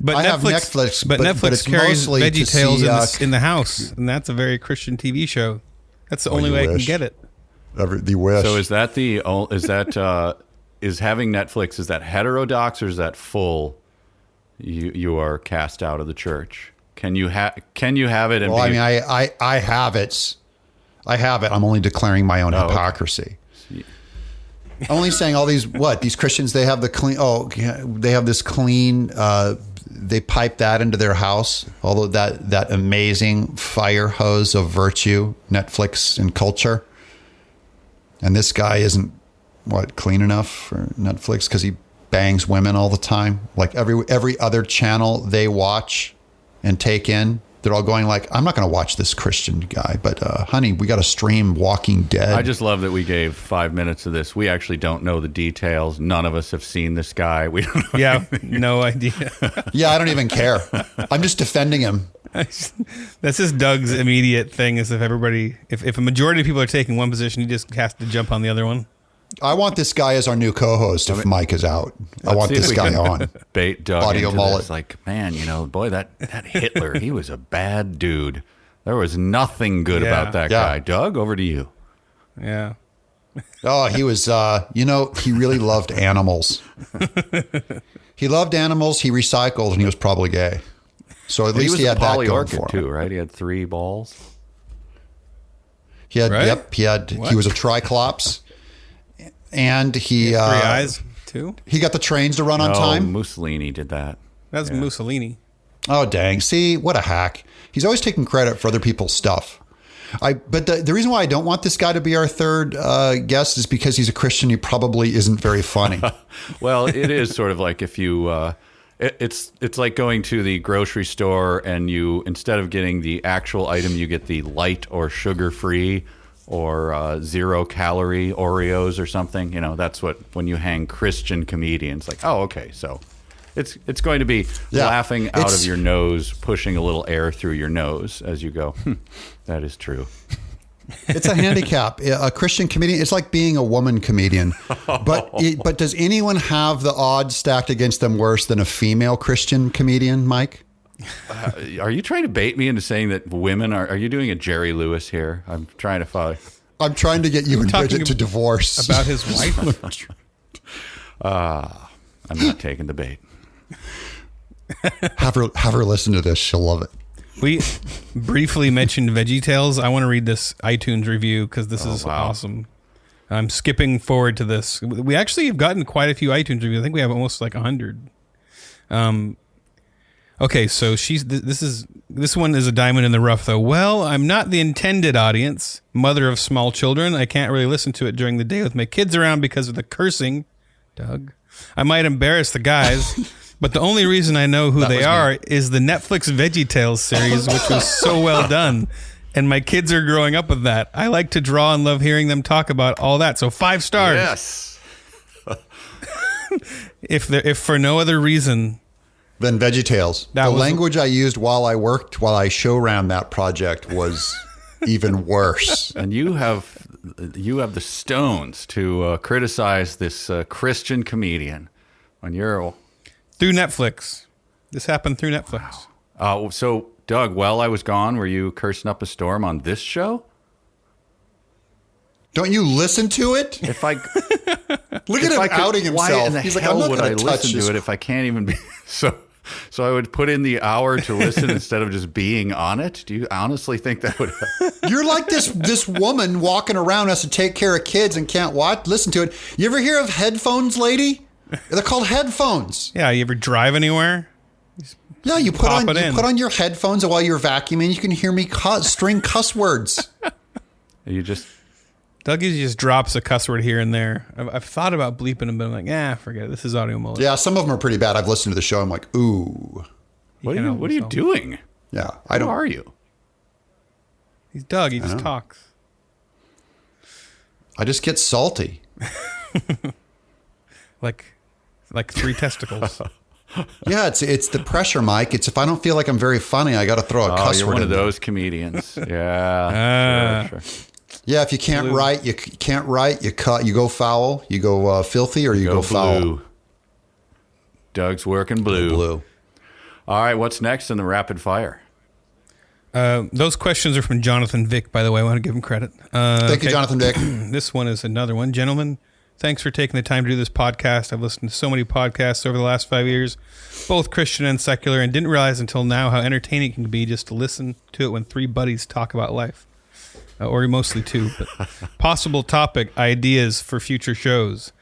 But I have Netflix, Netflix, but but Netflix it's carries mostly to VeggieTales see, in the house, and that's a very Christian TV show. That's the only way I can get it. The wish. So is having Netflix, is that heterodox or is that full? You are cast out of the church. Can you have it? And well, I mean, I have it. I have it. I'm only declaring my own hypocrisy. Okay. I'm only saying all these Christians, they have the clean. Oh, they have this clean. They pipe that into their house. Although that amazing fire hose of virtue, Netflix and culture. And this guy isn't clean enough for Netflix because he bangs women all the time. Like every other channel they watch and take in, they're all going like, I'm not going to watch this Christian guy, but honey, we got to stream Walking Dead. I just love that we gave 5 minutes of this. We actually don't know the details. None of us have seen this guy. We don't know anything. No idea. Yeah, I don't even care. I'm just defending him. That's just Doug's immediate thing is if a majority of people are taking one position, he just has to jump on the other one. I want this guy as our new co-host if Mike is out. I want this guy on. Bait Doug Audio into Mullet. this. Like, man, boy, that Hitler, he was a bad dude. There was nothing good about that guy. Doug, over to you. Yeah. Oh, he was, he really loved animals. He loved animals. He recycled, and he was probably gay. So at least he had that going for him. Too, right? He had 3 balls. He had, right? Yep. He was a triclops. And he 3 eyes too. He got the trains to run on time. Mussolini did that. That's Mussolini. Oh dang! See, what a hack! He's always taking credit for other people's stuff. But the reason why I don't want this guy to be our third guest is because he's a Christian. He probably isn't very funny. Well, it is sort of like if you. It's like going to the grocery store and you, instead of getting the actual item, you get the light or sugar-free or 0-calorie Oreos or something. That's when you hang Christian comedians. Like, oh, okay, so it's going to be laughing out of your nose, pushing a little air through your nose as you go. That is true. It's a handicap. A Christian comedian, it's like being a woman comedian. But does anyone have the odds stacked against them worse than a female Christian comedian, Mike? Are you trying to bait me into saying that women are you doing a Jerry Lewis here? I'm trying to follow. I'm trying to get you and Bridget to divorce. About his wife? I'm not taking the bait. Have her listen to this. She'll love it. We briefly mentioned VeggieTales. I want to read this iTunes review because this is awesome. I'm skipping forward to this. We actually have gotten quite a few iTunes reviews. I think we have almost like 100. Okay, so this one is a diamond in the rough though. Well, I'm not the intended audience, mother of small children. I can't really listen to it during the day with my kids around because of the cursing. Doug, I might embarrass the guys. But the only reason I know who they are is the Netflix VeggieTales series, which was so well done. And my kids are growing up with that. I like to draw and love hearing them talk about all that. So 5 stars. Yes. If for no other reason than VeggieTales. The language I used while I show ran that project was even worse. And you have the stones to criticize this Christian comedian when you're... Through Netflix. This happened through Netflix. Wow. So, Doug, while I was gone, were you cursing up a storm on this show? Don't you listen to it? If I look at him outing himself. Why in the He's hell like, I'm would not I going to touch listen this. to it if I can't even be so I would put in the hour to listen instead of just being on it? Do you honestly think that would You're like this woman walking around has to take care of kids and can't listen to it. You ever hear of headphones, lady? They're called headphones. Yeah, you ever drive anywhere? Yeah, you put on your headphones, and while you're vacuuming, you can hear me string cuss words. You just Dougie just drops a cuss word here and there. I've thought about bleeping them, but I'm like, forget it. This is Audio Mullet. Yeah, some of them are pretty bad. I've listened to the show. I'm like, ooh. What are you doing? Yeah, Who are you? He's Doug. He just talks. I just get salty. Like 3 testicles. Yeah, it's the pressure, Mike. It's if I don't feel like I'm very funny, I got to throw a cuss you're word one in of those comedians. Yeah, sure. Yeah, if you can't write, you go foul, you go filthy, or you go foul. Blue. Doug's working blue. Blue. All right, what's next in the rapid fire? Those questions are from Jonathan Vick, by the way. I want to give him credit. Thank you, Jonathan Vick. This one is another one. Gentlemen, thanks for taking the time to do this podcast. I've listened to so many podcasts over the last 5 years, both Christian and secular, and didn't realize until now how entertaining it can be just to listen to it when three buddies talk about life. Or mostly two. But possible topic ideas for future shows.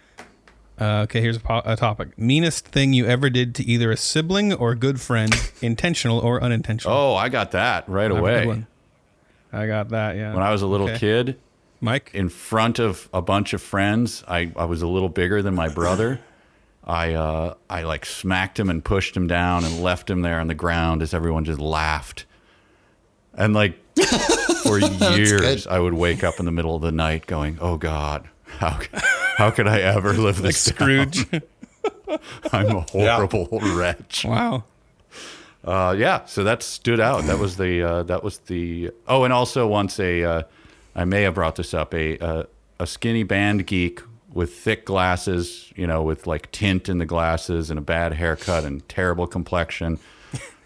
Okay, here's a topic. Meanest thing you ever did to either a sibling or a good friend, intentional or unintentional. Oh, I got that right away. I got that, yeah. When I was a little kid, Mike? in front of a bunch of friends, I was a little bigger than my brother. I like smacked him and pushed him down and left him there on the ground as everyone just laughed. And like for years, I would wake up in the middle of the night going, "Oh God, how could I ever live this like Scrooge? I'm a horrible wretch." Wow. Yeah, so that stood out. That was the. Oh, and also once I may have brought this up. A skinny band geek with thick glasses, with like tint in the glasses and a bad haircut and terrible complexion.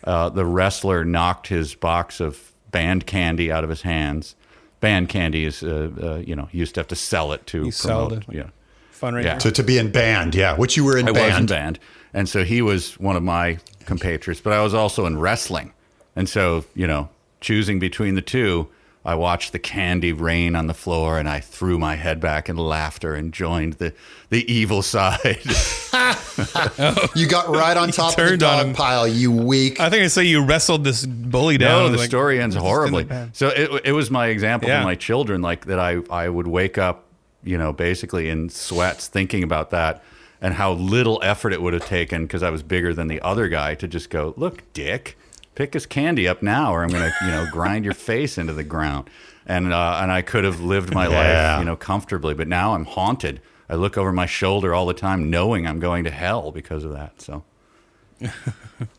The wrestler knocked his box of band candy out of his hands. Band candy is, you used to have to sell it to promote. Yeah. Fundraiser. Yeah. To be in band, yeah. Which you were in band. I was in band. And so he was one of my compatriots, but I was also in wrestling. And so, choosing between the two, I watched the candy rain on the floor and I threw my head back in laughter and joined the evil side. You got right on top of the dog pile, you weak. I think I say you wrestled this bully down. No, the story ends horribly. So it was my example to my children, like that I would wake up, basically in sweats thinking about that and how little effort it would have taken because I was bigger than the other guy to just go, "Look, Dick, pick his candy up now or I'm going to, grind your face into the ground." And I could have lived my life, comfortably. But now I'm haunted. I look over my shoulder all the time knowing I'm going to hell because of that. So,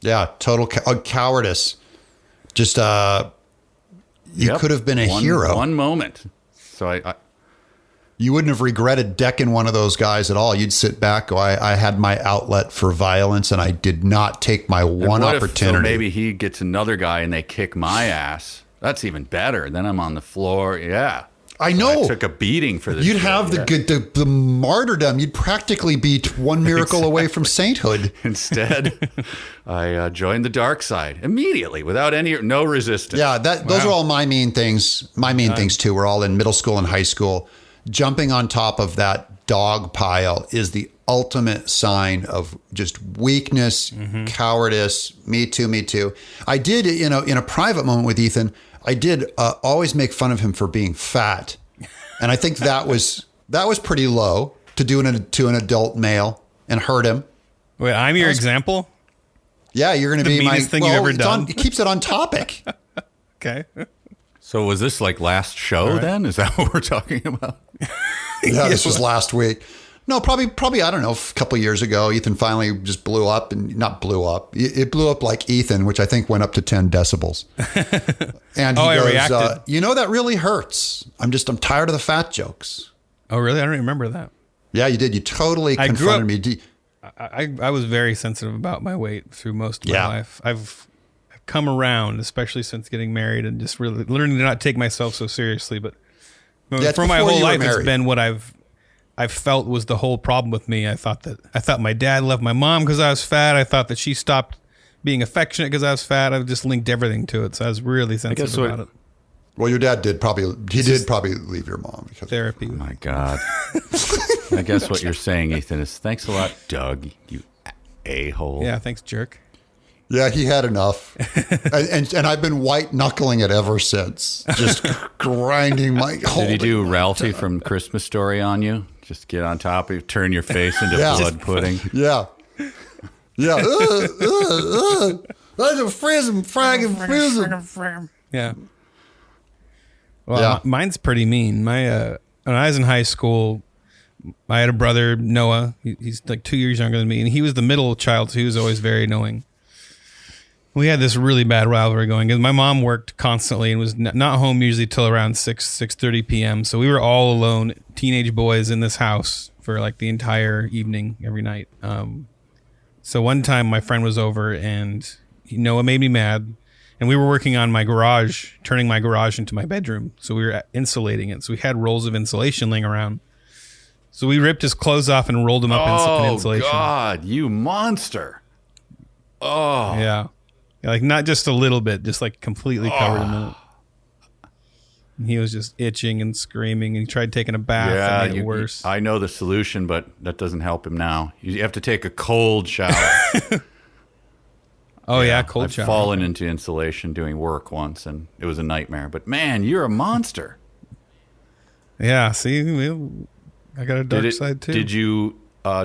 yeah, total cowardice. Just, you could have been a hero. One moment. So you wouldn't have regretted decking one of those guys at all. You'd sit back, go, I had my outlet for violence and I did not take my one opportunity. So maybe he gets another guy and they kick my ass. That's even better. Then I'm on the floor. Yeah. I know. I took a beating for this. You'd have the martyrdom. You'd practically be one miracle away from sainthood. Instead, I joined the dark side immediately without no resistance. Yeah, those are all my mean things. My mean things too. We're all in middle school and high school. Jumping on top of that dog pile is the ultimate sign of just weakness, cowardice. Me too. I did, in a private moment with Ethan, I did always make fun of him for being fat. And I think that was pretty low to do to an adult male and hurt him. Wait, I'm your example? Yeah, you're going to be the meanest thing you've ever done. It keeps it on topic. Okay. So was this like last show then? Is that what we're talking about? Yeah, this was last week. No, probably, I don't know, a couple of years ago, Ethan finally just blew up and not blew up. It blew up like Ethan, which I think went up to 10 decibels. And he goes, I reacted. That really hurts. I'm tired of the fat jokes. Oh, really? I don't remember that. Yeah, you did. You totally confronted me. I was very sensitive about my weight through most of my life. I've come around, especially since getting married and just really learning to not take myself so seriously. But for my whole life, it's been what I've felt was the whole problem with me. I thought my dad loved my mom because I was fat. I thought that she stopped being affectionate because I was fat. I've just linked everything to it. So I was really sensitive about it. Well, your dad did probably leave your mom because therapy. Oh my God. I guess what you're saying, Ethan, is thanks a lot, Doug, you a-hole. Yeah, thanks, jerk. Yeah, he had enough. and I've been white knuckling it ever since. Just grinding my whole. Did he do Ralphie from Christmas Story on you? Just get on top of you, turn your face into blood pudding. Yeah. Yeah. That's a fragging. Yeah. Well, mine's pretty mean. When I was in high school, I had a brother, Noah. He's like 2 years younger than me, and he was the middle child, so he was always very annoying. We had this really bad rivalry going because my mom worked constantly and was not home usually till around 6:30 p.m. So we were all alone, teenage boys in this house for like the entire evening every night. So one time my friend was over and Noah made me mad And we were working on my garage, turning my garage into my bedroom. So we were insulating it. So we had rolls of insulation laying around. So we ripped his clothes off and rolled him up in insulation. Oh, God, you monster. Oh. Yeah. Like, not just a little bit, just like completely covered him in it. And he was just itching and screaming, and he tried taking a bath and made it worse. I know the solution, but that doesn't help him now. You have to take a cold shower. Cold shower. I've fallen into insulation doing work once, and it was a nightmare. But, man, you're a monster. Yeah, see, I got a dark side, too. Did you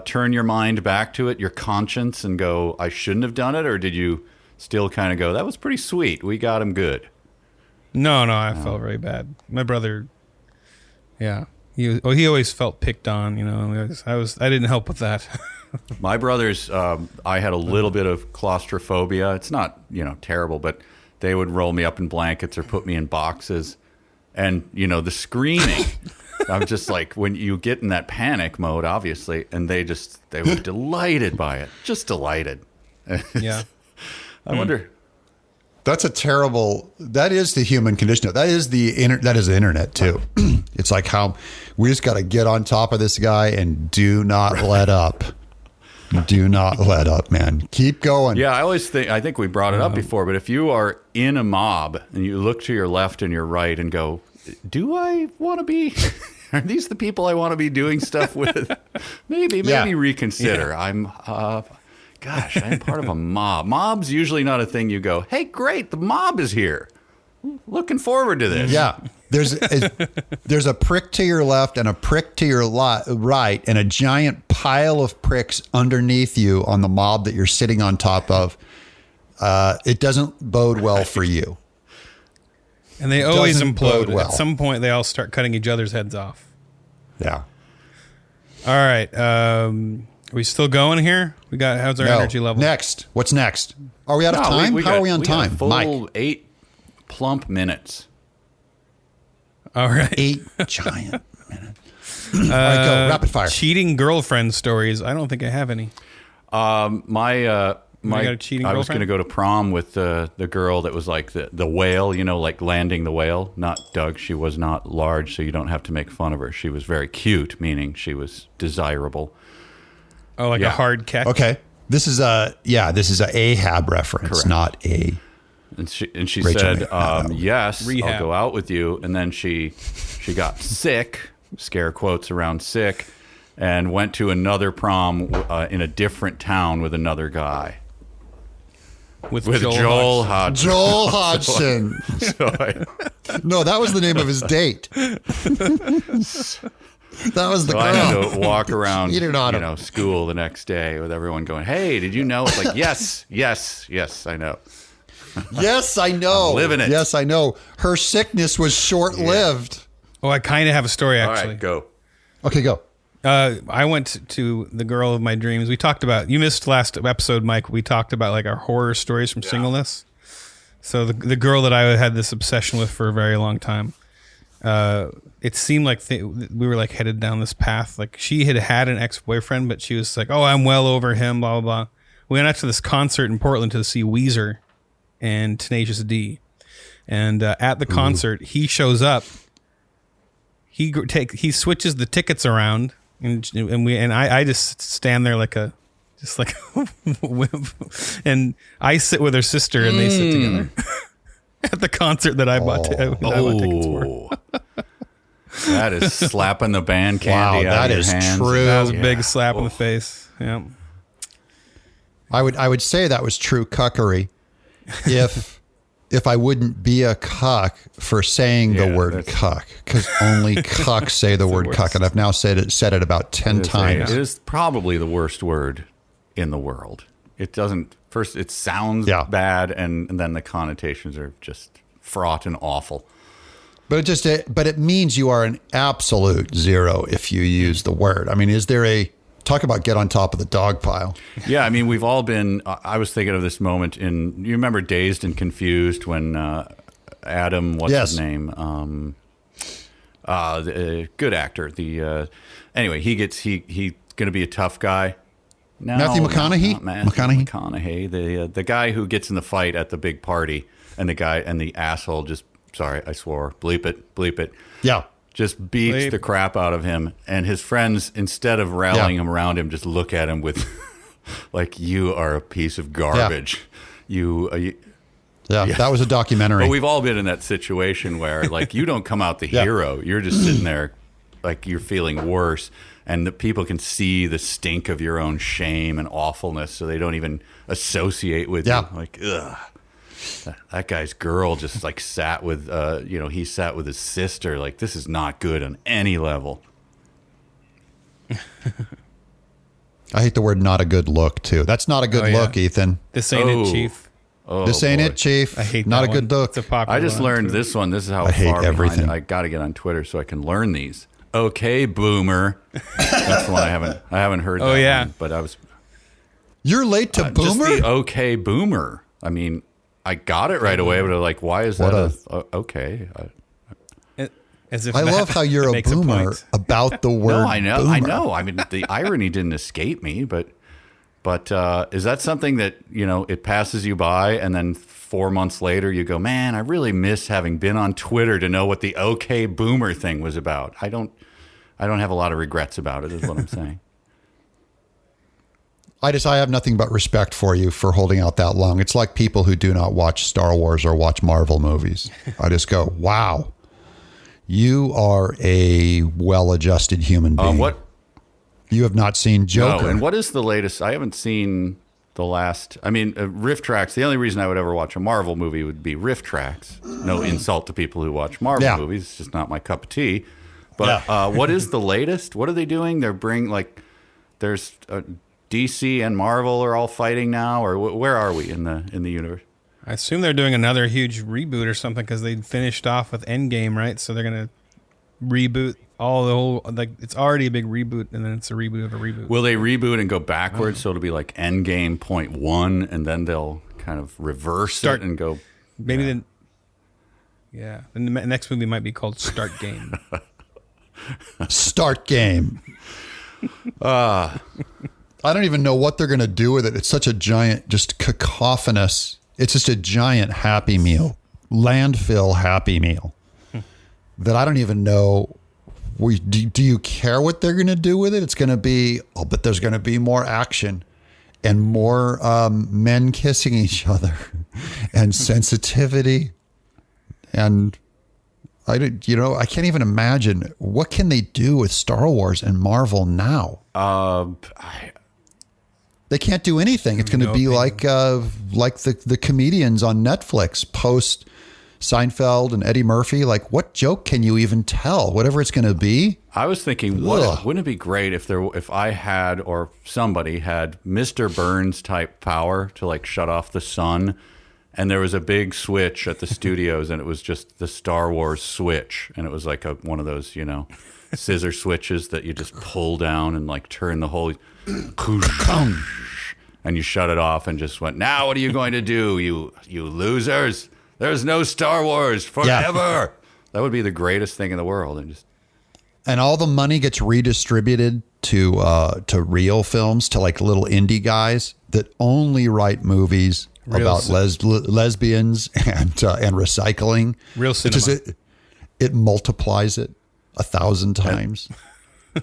turn your mind back to it, your conscience, and go, I shouldn't have done it? Or did you still kind of go, that was pretty sweet. We got him good. No, I felt very bad. My brother, he always felt picked on. You know, I didn't help with that. My brothers, I had a little bit of claustrophobia. It's not, terrible, but they would roll me up in blankets or put me in boxes, and the screaming. I'm just like, when you get in that panic mode, obviously, and they were delighted by it, just delighted. Yeah, I wonder. That is the human condition. That is the internet too. It's like how we just got to get on top of this guy and do not let up. Do not let up, man. Keep going. Yeah, I think we brought it up before, but if you are in a mob and you look to your left and your right and go, do I want to be, are these the people I want to be doing stuff with? Maybe reconsider. Yeah. I'm part of a mob. Mob's usually not a thing you go, hey, great, the mob is here. Looking forward to this. Yeah. There's a prick to your left and a prick to your right and a giant pile of pricks underneath you on the mob that you're sitting on top of. It doesn't bode well for you. And they always implode. Well. At some point, they all start cutting each other's heads off. Yeah. All right. Are we still going here? How's our energy level? Next. What's next? Are we out of time? How are we on time? Full Mike. 8 plump minutes. All right. 8 giant minutes. All right, go. Rapid fire. Cheating girlfriend stories. I don't think I have any. I got a cheating was girlfriend? going to go to prom with the girl that was like the whale, like landing the whale. Not Doug. She was not large, so you don't have to make fun of her. She was very cute, meaning she was desirable. Oh, like a hard catch? Okay. This is a Ahab reference, Correct. Not a... And she Rachel said, McAdams. yes, Rehab. I'll go out with you. And then she got sick, scare quotes around sick, and went to another prom in a different town with another guy. With Joel Hodgson. Joel Hodgson. No, that was the name of his date. That was the girl. I had to walk around Cheated on school the next day with everyone going, hey, did you know? It's like, yes, I know. Yes, I know. I'm living it. Yes, I know. Her sickness was short-lived. Yeah. Oh, I kind of have a story, actually. All right, go. Okay, go. I went to the girl of my dreams. We talked about, you missed last episode, Mike. We talked about like our horror stories from singleness. So the girl that I had this obsession with for a very long time, it seemed like we were like headed down this path. Like she had an ex-boyfriend, but she was like, oh, I'm well over him, blah, blah, blah. We went out to this concert in Portland to see Weezer and Tenacious D. And at the concert, he shows up. He switches the tickets around, and I just stand there like a wimp. And I sit with her sister, and they sit together at the concert that I bought tickets for. That is slapping the band candy out of your hands. True. That was a big slap in the face. Yeah. I would say that was true cuckery if I wouldn't be a cuck for saying the word cuck, because only cucks say the word cuck, and I've now said it about 10 times. It is probably the worst word in the world. It doesn't first. It sounds bad, and then the connotations are just fraught and awful. But it means you are an absolute zero if you use the word. I mean, is there talk about get on top of the dog pile? Yeah, I mean, we've all been. I was thinking of this moment you remember Dazed and Confused when Adam, what's his name? The good actor. Anyway, he's going to be a tough guy. No, Matthew McConaughey. McConaughey, the guy who gets in the fight at the big party, and the asshole just, sorry, I swore, bleep it. Yeah. Just beats Bleep. the crap out of him. And his friends, instead of rallying him around him, just look at him with, like, you are a piece of garbage. Yeah, that was a documentary. But we've all been in that situation where, like, you don't come out the hero. You're just sitting there, like, you're feeling worse. And the people can see the stink of your own shame and awfulness, so they don't even associate with you. Like, ugh. That guy's girl just, like, sat with, he sat with his sister. Like, this is not good on any level. I hate the word "not a good look" too. That's not a good look, Ethan. This ain't it, Chief. Oh, This ain't boy. it, Chief. I hate not that a good one. look. It's a popular I just one, learned too. this one. This is how I hate far everything. behind I got to get on Twitter so I can learn these. Okay, boomer. That's the one I haven't heard. Oh, that yeah. one, but I was You're late to just Boomer. the okay boomer. I mean, I got it right away, but I'm like, why is What that okay? As if I that love how you're a makes boomer point. about the word. No, I know, boomer. I know. I mean, the irony didn't escape me, but is that something that, it passes you by, and then 4 months later you go, man, I really miss having been on Twitter to know what the okay boomer thing was about. I don't have a lot of regrets about it, is what I'm saying. I have nothing but respect for you for holding out that long. It's like people who do not watch Star Wars or watch Marvel movies. I just go, wow, you are a well-adjusted human being. What? You have not seen Joker. No, and what is the latest? I haven't seen the last. I mean, Riff Tracks. The only reason I would ever watch a Marvel movie would be Riff Tracks. No insult to people who watch Marvel movies. It's just not my cup of tea. But what is the latest? What are they doing? They're there's DC and Marvel are all fighting now, or where are we in the universe? I assume they're doing another huge reboot or something because they finished off with Endgame, right? So they're going to reboot all the whole, like, it's already a big reboot, and then it's a reboot of a reboot. Will they reboot and go backwards, so it'll be like Endgame .1, and then they'll kind of reverse it and go... Maybe then... Yeah. And the next movie might be called Start Game. Start Game. I don't even know what they're going to do with it. It's such a giant, just cacophonous. It's just a giant Happy Meal, landfill Happy Meal that I don't even know. Do you care what they're going to do with it? It's going to be, but there's going to be more action and more men kissing each other and sensitivity. And I can't even imagine what can they do with Star Wars and Marvel now. They can't do anything. It's going to be like the comedians on Netflix post Seinfeld and Eddie Murphy. Like, what joke can you even tell? Whatever it's going to be. I was thinking, wouldn't it be great if I had, or somebody had, Mr. Burns type power to, like, shut off the sun, and there was a big switch at the studios, and it was just the Star Wars switch, and it was like one of those, scissor switches that you just pull down and, like, turn the whole, and you shut it off and just went, now what are you going to do, you losers? There's no Star Wars forever. Yeah. That would be the greatest thing in the world. And all the money gets redistributed to real films, to like little indie guys that only write movies about lesbians and recycling. Real cinema. It multiplies it 1,000 times.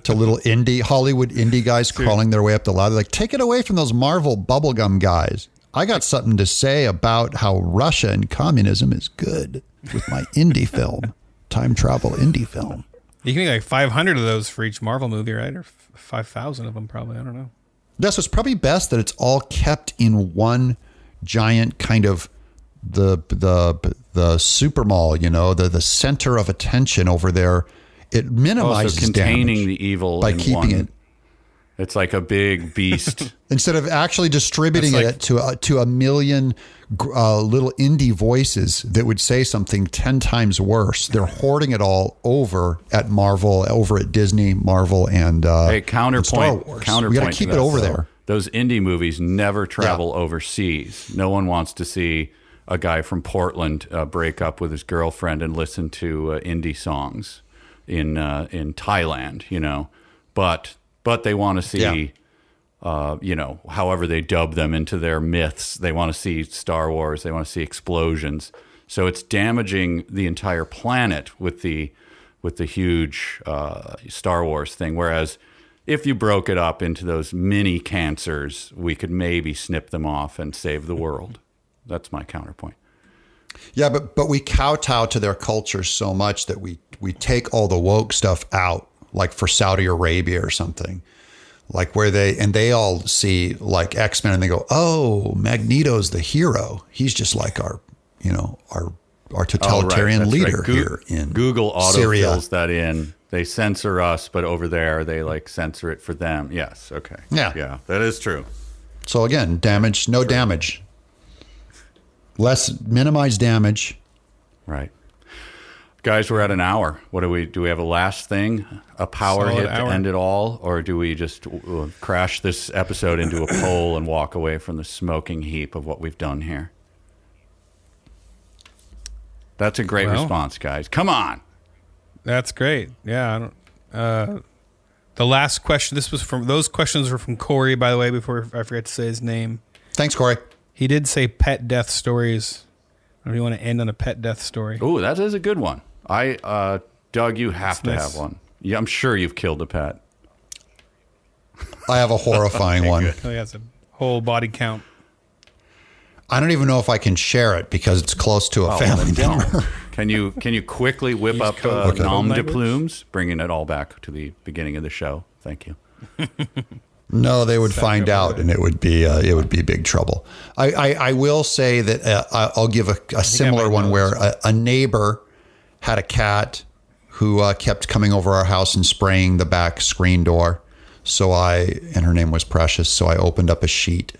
To little Hollywood indie guys crawling their way up the ladder. Like, take it away from those Marvel bubblegum guys. I got something to say about how Russia and communism is good with my indie film, time travel indie film. You can make like 500 of those for each Marvel movie, right? Or 5,000 of them, probably. I don't know. Yes, it's probably best that it's all kept in one giant kind of the super mall, the center of attention over there. It minimizes containing damage the evil by in keeping one. it. It's like a big beast. Instead of actually distributing it to a million little indie voices that would say something 10 times worse, they're hoarding it all over at Marvel, over at Disney, Marvel, and counterpoint. Star Wars. Counterpoint. We got to keep it over there. Those indie movies never travel overseas. No one wants to see a guy from Portland break up with his girlfriend and listen to indie songs in Thailand, But they want to see however they dub them into their myths. They want to see Star Wars. They want to see explosions. So it's damaging the entire planet with the huge Star Wars thing. Whereas if you broke it up into those mini cancers, we could maybe snip them off and save the world. That's my counterpoint. Yeah, but we kowtow to their culture so much that we take all the woke stuff out, like for Saudi Arabia or something, like where they all see like X-Men and they go, oh, Magneto's the hero. He's just like our totalitarian leader here in Google Syria. autofills that in. They censor us, but over there they like censor it for them. Yes. Okay. Yeah, that is true. So again, damage, no damage. Minimize damage. Right. Guys, we're at an hour. What do we have a last thing? A power hit to end it all? Or do we just crash this episode into a poll and walk away from the smoking heap of what we've done here? That's a great response, guys. Come on. That's great. Yeah. The last question, those questions were from Corey, by the way, before I forget to say his name. Thanks, Corey. He did say pet death stories. Or do you want to end on a pet death story? Oh, that is a good one. Doug, you have to have one. Yeah, I'm sure you've killed a pet. I have a horrifying one. Oh, yeah, it's a whole body count. I don't even know if I can share it because it's close to a family member. Can you quickly whip up nom de plumes, bringing it all back to the beginning of the show? Thank you. No, they would find out, and it would be big trouble. I will say that I'll give a similar one where a neighbor had a cat who kept coming over our house and spraying the back screen door. And her name was Precious. So I opened up a sheet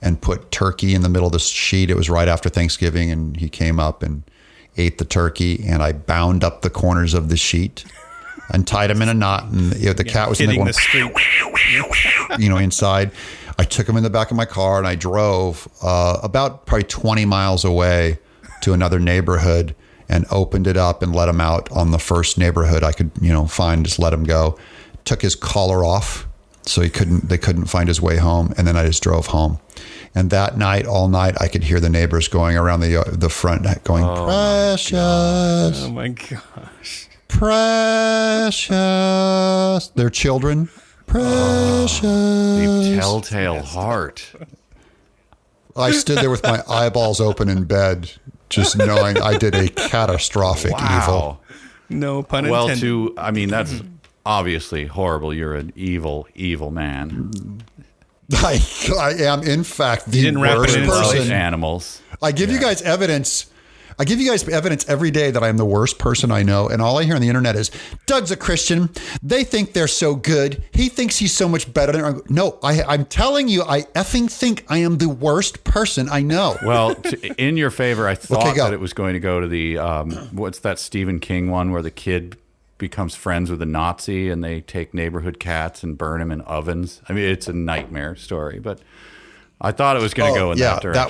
and put turkey in the middle of the sheet. It was right after Thanksgiving, and he came up and ate the turkey, and I bound up the corners of the sheet and tied him in a knot. And the cat was in there going, inside. I took him in the back of my car, and I drove about probably 20 miles away to another neighborhood and opened it up and let him out on the first neighborhood I could, find, just let him go. Took his collar off so they couldn't find his way home. And then I just drove home. And that night, all night, I could hear the neighbors going around the front going, Precious. Oh my gosh. Precious. Their children. Precious. The telltale heart. I stood there with my eyeballs open in bed, just knowing I did a catastrophic evil. No pun intended. That's obviously horrible. You're an evil, evil man. I am, in fact, the worst person. Animals. I give you guys evidence. I give you guys evidence every day that I am the worst person I know. And all I hear on the internet is, Doug's a Christian. They think they're so good. He thinks he's so much better than. No, I'm telling you, I effing think I am the worst person I know. Well, in your favor, I thought that it was going to go to the, what's that Stephen King one where the kid becomes friends with a Nazi and they take neighborhood cats and burn them in ovens. I mean, it's a nightmare story, but I thought it was going to go in that direction.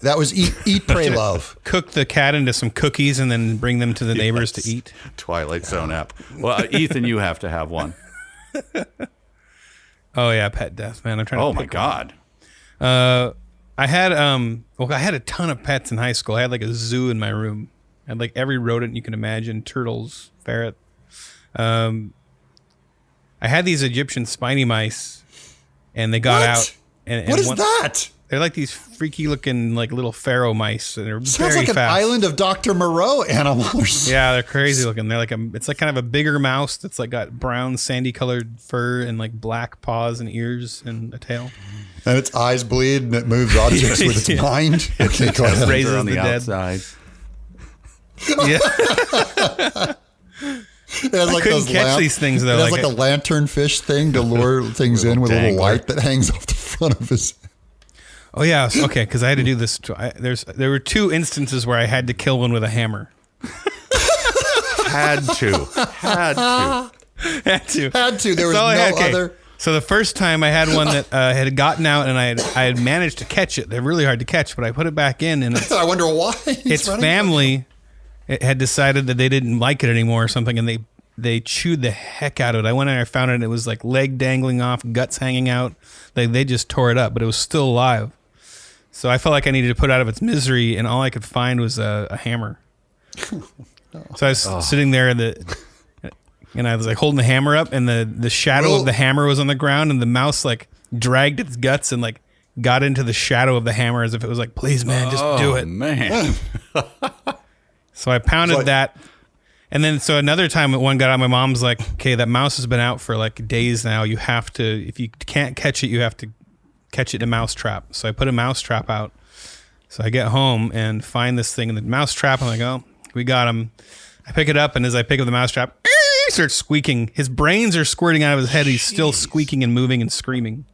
That was eat, pray, love. Cook the cat into some cookies and then bring them to the neighbors to eat. Twilight Zone app. Well, Ethan, you have to have one. Oh yeah, pet death, man. I'm trying to. Oh my God. I had a ton of pets in high school. I had like a zoo in my room. I had like every rodent you can imagine: turtles, ferret. I had these Egyptian spiny mice, and they got out. And what is that? They're like these freaky looking like little pharaoh mice, and they're sounds very like fast. An Island of Dr. Moreau animals. Yeah, they're crazy looking. They're it's like kind of a bigger mouse that's like got brown sandy colored fur and like black paws and ears and a tail. And its eyes bleed and it moves objects with its mind. Okay, go ahead. Raises on the dead. Outside. Yeah. I couldn't catch these things though. It has like a lanternfish thing to lure things in with a little light that hangs off the front of his. Oh yeah, okay. Because I had to do this. There were two instances where I had to kill one with a hammer. Had to. There was no other. So the first time I had one that had gotten out, and I had managed to catch it. They're really hard to catch, but I put it back in, and I wonder why. Its family had decided that they didn't like it anymore or something, and they they chewed the heck out of it. I went and I found it, and it was like leg dangling off, guts hanging out. They just tore it up, but it was still alive. So I felt like I needed to put it out of its misery, and all I could find was a hammer. So I was sitting there, and I was like holding the hammer up, and the shadow of the hammer was on the ground, and the mouse like dragged its guts and like got into the shadow of the hammer as if it was like, please, man, just do it. Man. So I pounded that. And then, so another time one got out, my mom's like, okay, that mouse has been out for like days now. You have to, if you can't catch it, you have to catch it in a mouse trap. So I put a mouse trap out. So I get home and find this thing in the mouse trap. I'm like, oh, we got him. I pick it up, and as I pick up the mouse trap, he starts squeaking. His brains are squirting out of his head. He's still squeaking and moving and screaming.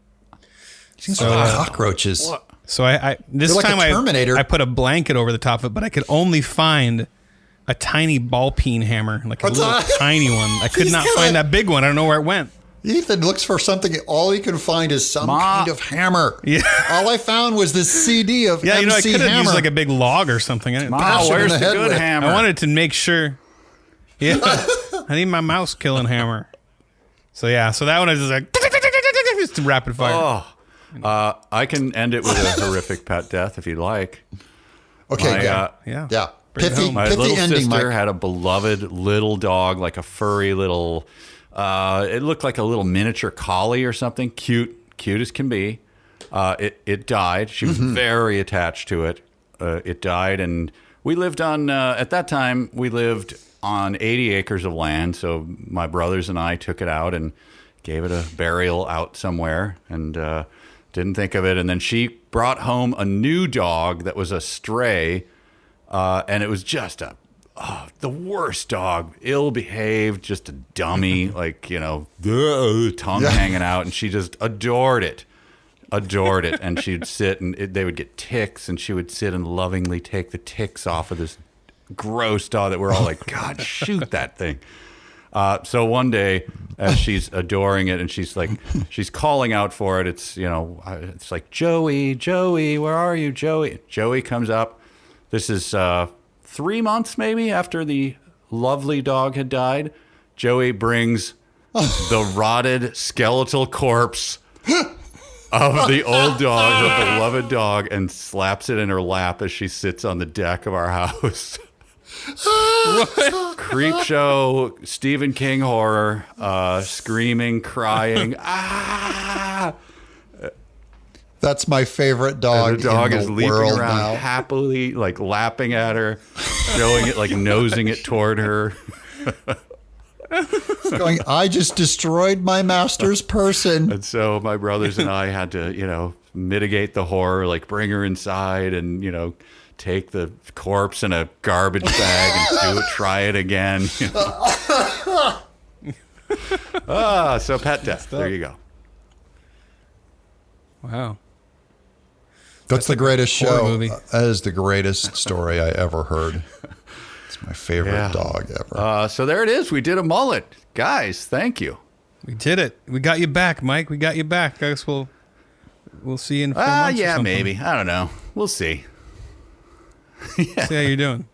So, cockroaches. What? So I this like time a Terminator. I put a blanket over the top of it, but I could only find a tiny ball peen hammer, like a little tiny one. I could not find that big one. I don't know where it went. Ethan looks for something. All he can find is some kind of hammer. Yeah. All I found was this CD of Yeah, MC I could have Hammer. used like a big log or something. Ma, where's in the the head good with. hammer? I wanted to make sure. Yeah, I need my mouse killing hammer. So yeah, so that one is just like just rapid fire. I can end it with a horrific pet death if you'd like. Okay, My, yeah. Bring it Pithy, home. My pithy little ending, sister Mike. had a beloved little dog, like a furry little, it looked like a little miniature collie or something. Cute as can be. It died. She was very attached to it. It died, and we lived on, at that time, we lived on 80 acres of land. So my brothers and I took it out and gave it a burial out somewhere, and didn't think of it. And then she brought home a new dog that was a stray, and it was just the worst dog, ill-behaved, just a dummy, like, tongue hanging out, and she just adored it. And she'd sit, and they would get ticks, and she would sit and lovingly take the ticks off of this gross dog that we're all like, God, shoot that thing. So one day, as she's adoring it, and she's calling out for it, it's like, Joey, where are you, Joey? Joey comes up. This is 3 months maybe after the lovely dog had died. Joey brings the rotted skeletal corpse of the old dog, her beloved dog, and slaps it in her lap as she sits on the deck of our house. Creep show, Stephen King horror, screaming, crying, ah! That's my favorite dog. And the dog in is the leaping world around now. happily, like lapping at her, showing it, like nosing it toward her. Going, I just destroyed my master's person. And so my brothers and I had to, mitigate the horror, like bring her inside and, take the corpse in a garbage bag and try it again. So pet death. There you go. Wow. That's the greatest horror show. movie. That is the greatest story I ever heard. It's my favorite dog ever. So there it is. We did a mullet. Guys, thank you. We did it. We got you back, Mike. We got you back. I guess we'll see you in 4 months. Yeah, or something. maybe. I don't know. We'll see. See how you're doing.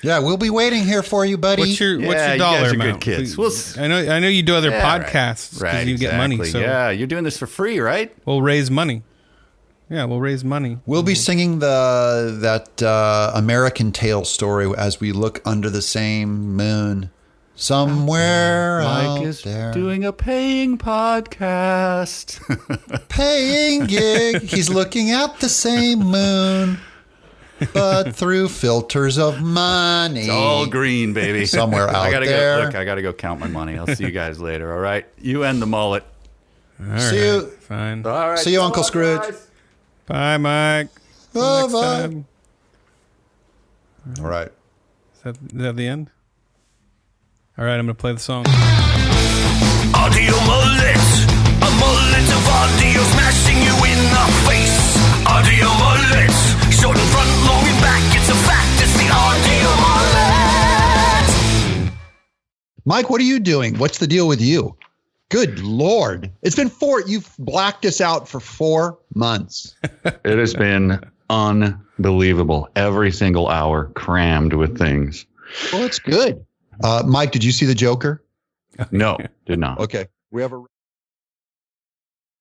Yeah, we'll be waiting here for you, buddy. What's your you dollar guys are amount? good kids. Please- I know you do other podcasts because Right, you get money. So yeah, you're doing this for free, right? we'll raise money. Yeah, we'll raise money. We'll be singing that American Tale story as we look under the same moon. Somewhere Mike out is there. doing a paying podcast. Paying gig. He's looking at the same moon, but through filters of money. It's all green, baby. Somewhere out I gotta there. Go, look, I gotta go count my money. I'll see you guys later. All right, you end the mullet. All See right, you. Fine. All right, See you, Uncle Scrooge. guys. Bye, Mike. Bye, Next bye. time. All right. Is that the end? All right, I'm going to play the song. Audio mullet, a mullet of audio smashing you in the face. Audio mullet, short in front, long in back, it's a fact, it's the audio mullet. Mike, what are you doing? What's the deal with you? Good Lord. It's been you've blacked us out for 4 months. It has been unbelievable. Every single hour crammed with things. Well, it's good. Mike, did you see the Joker? No, did not. Okay. We have a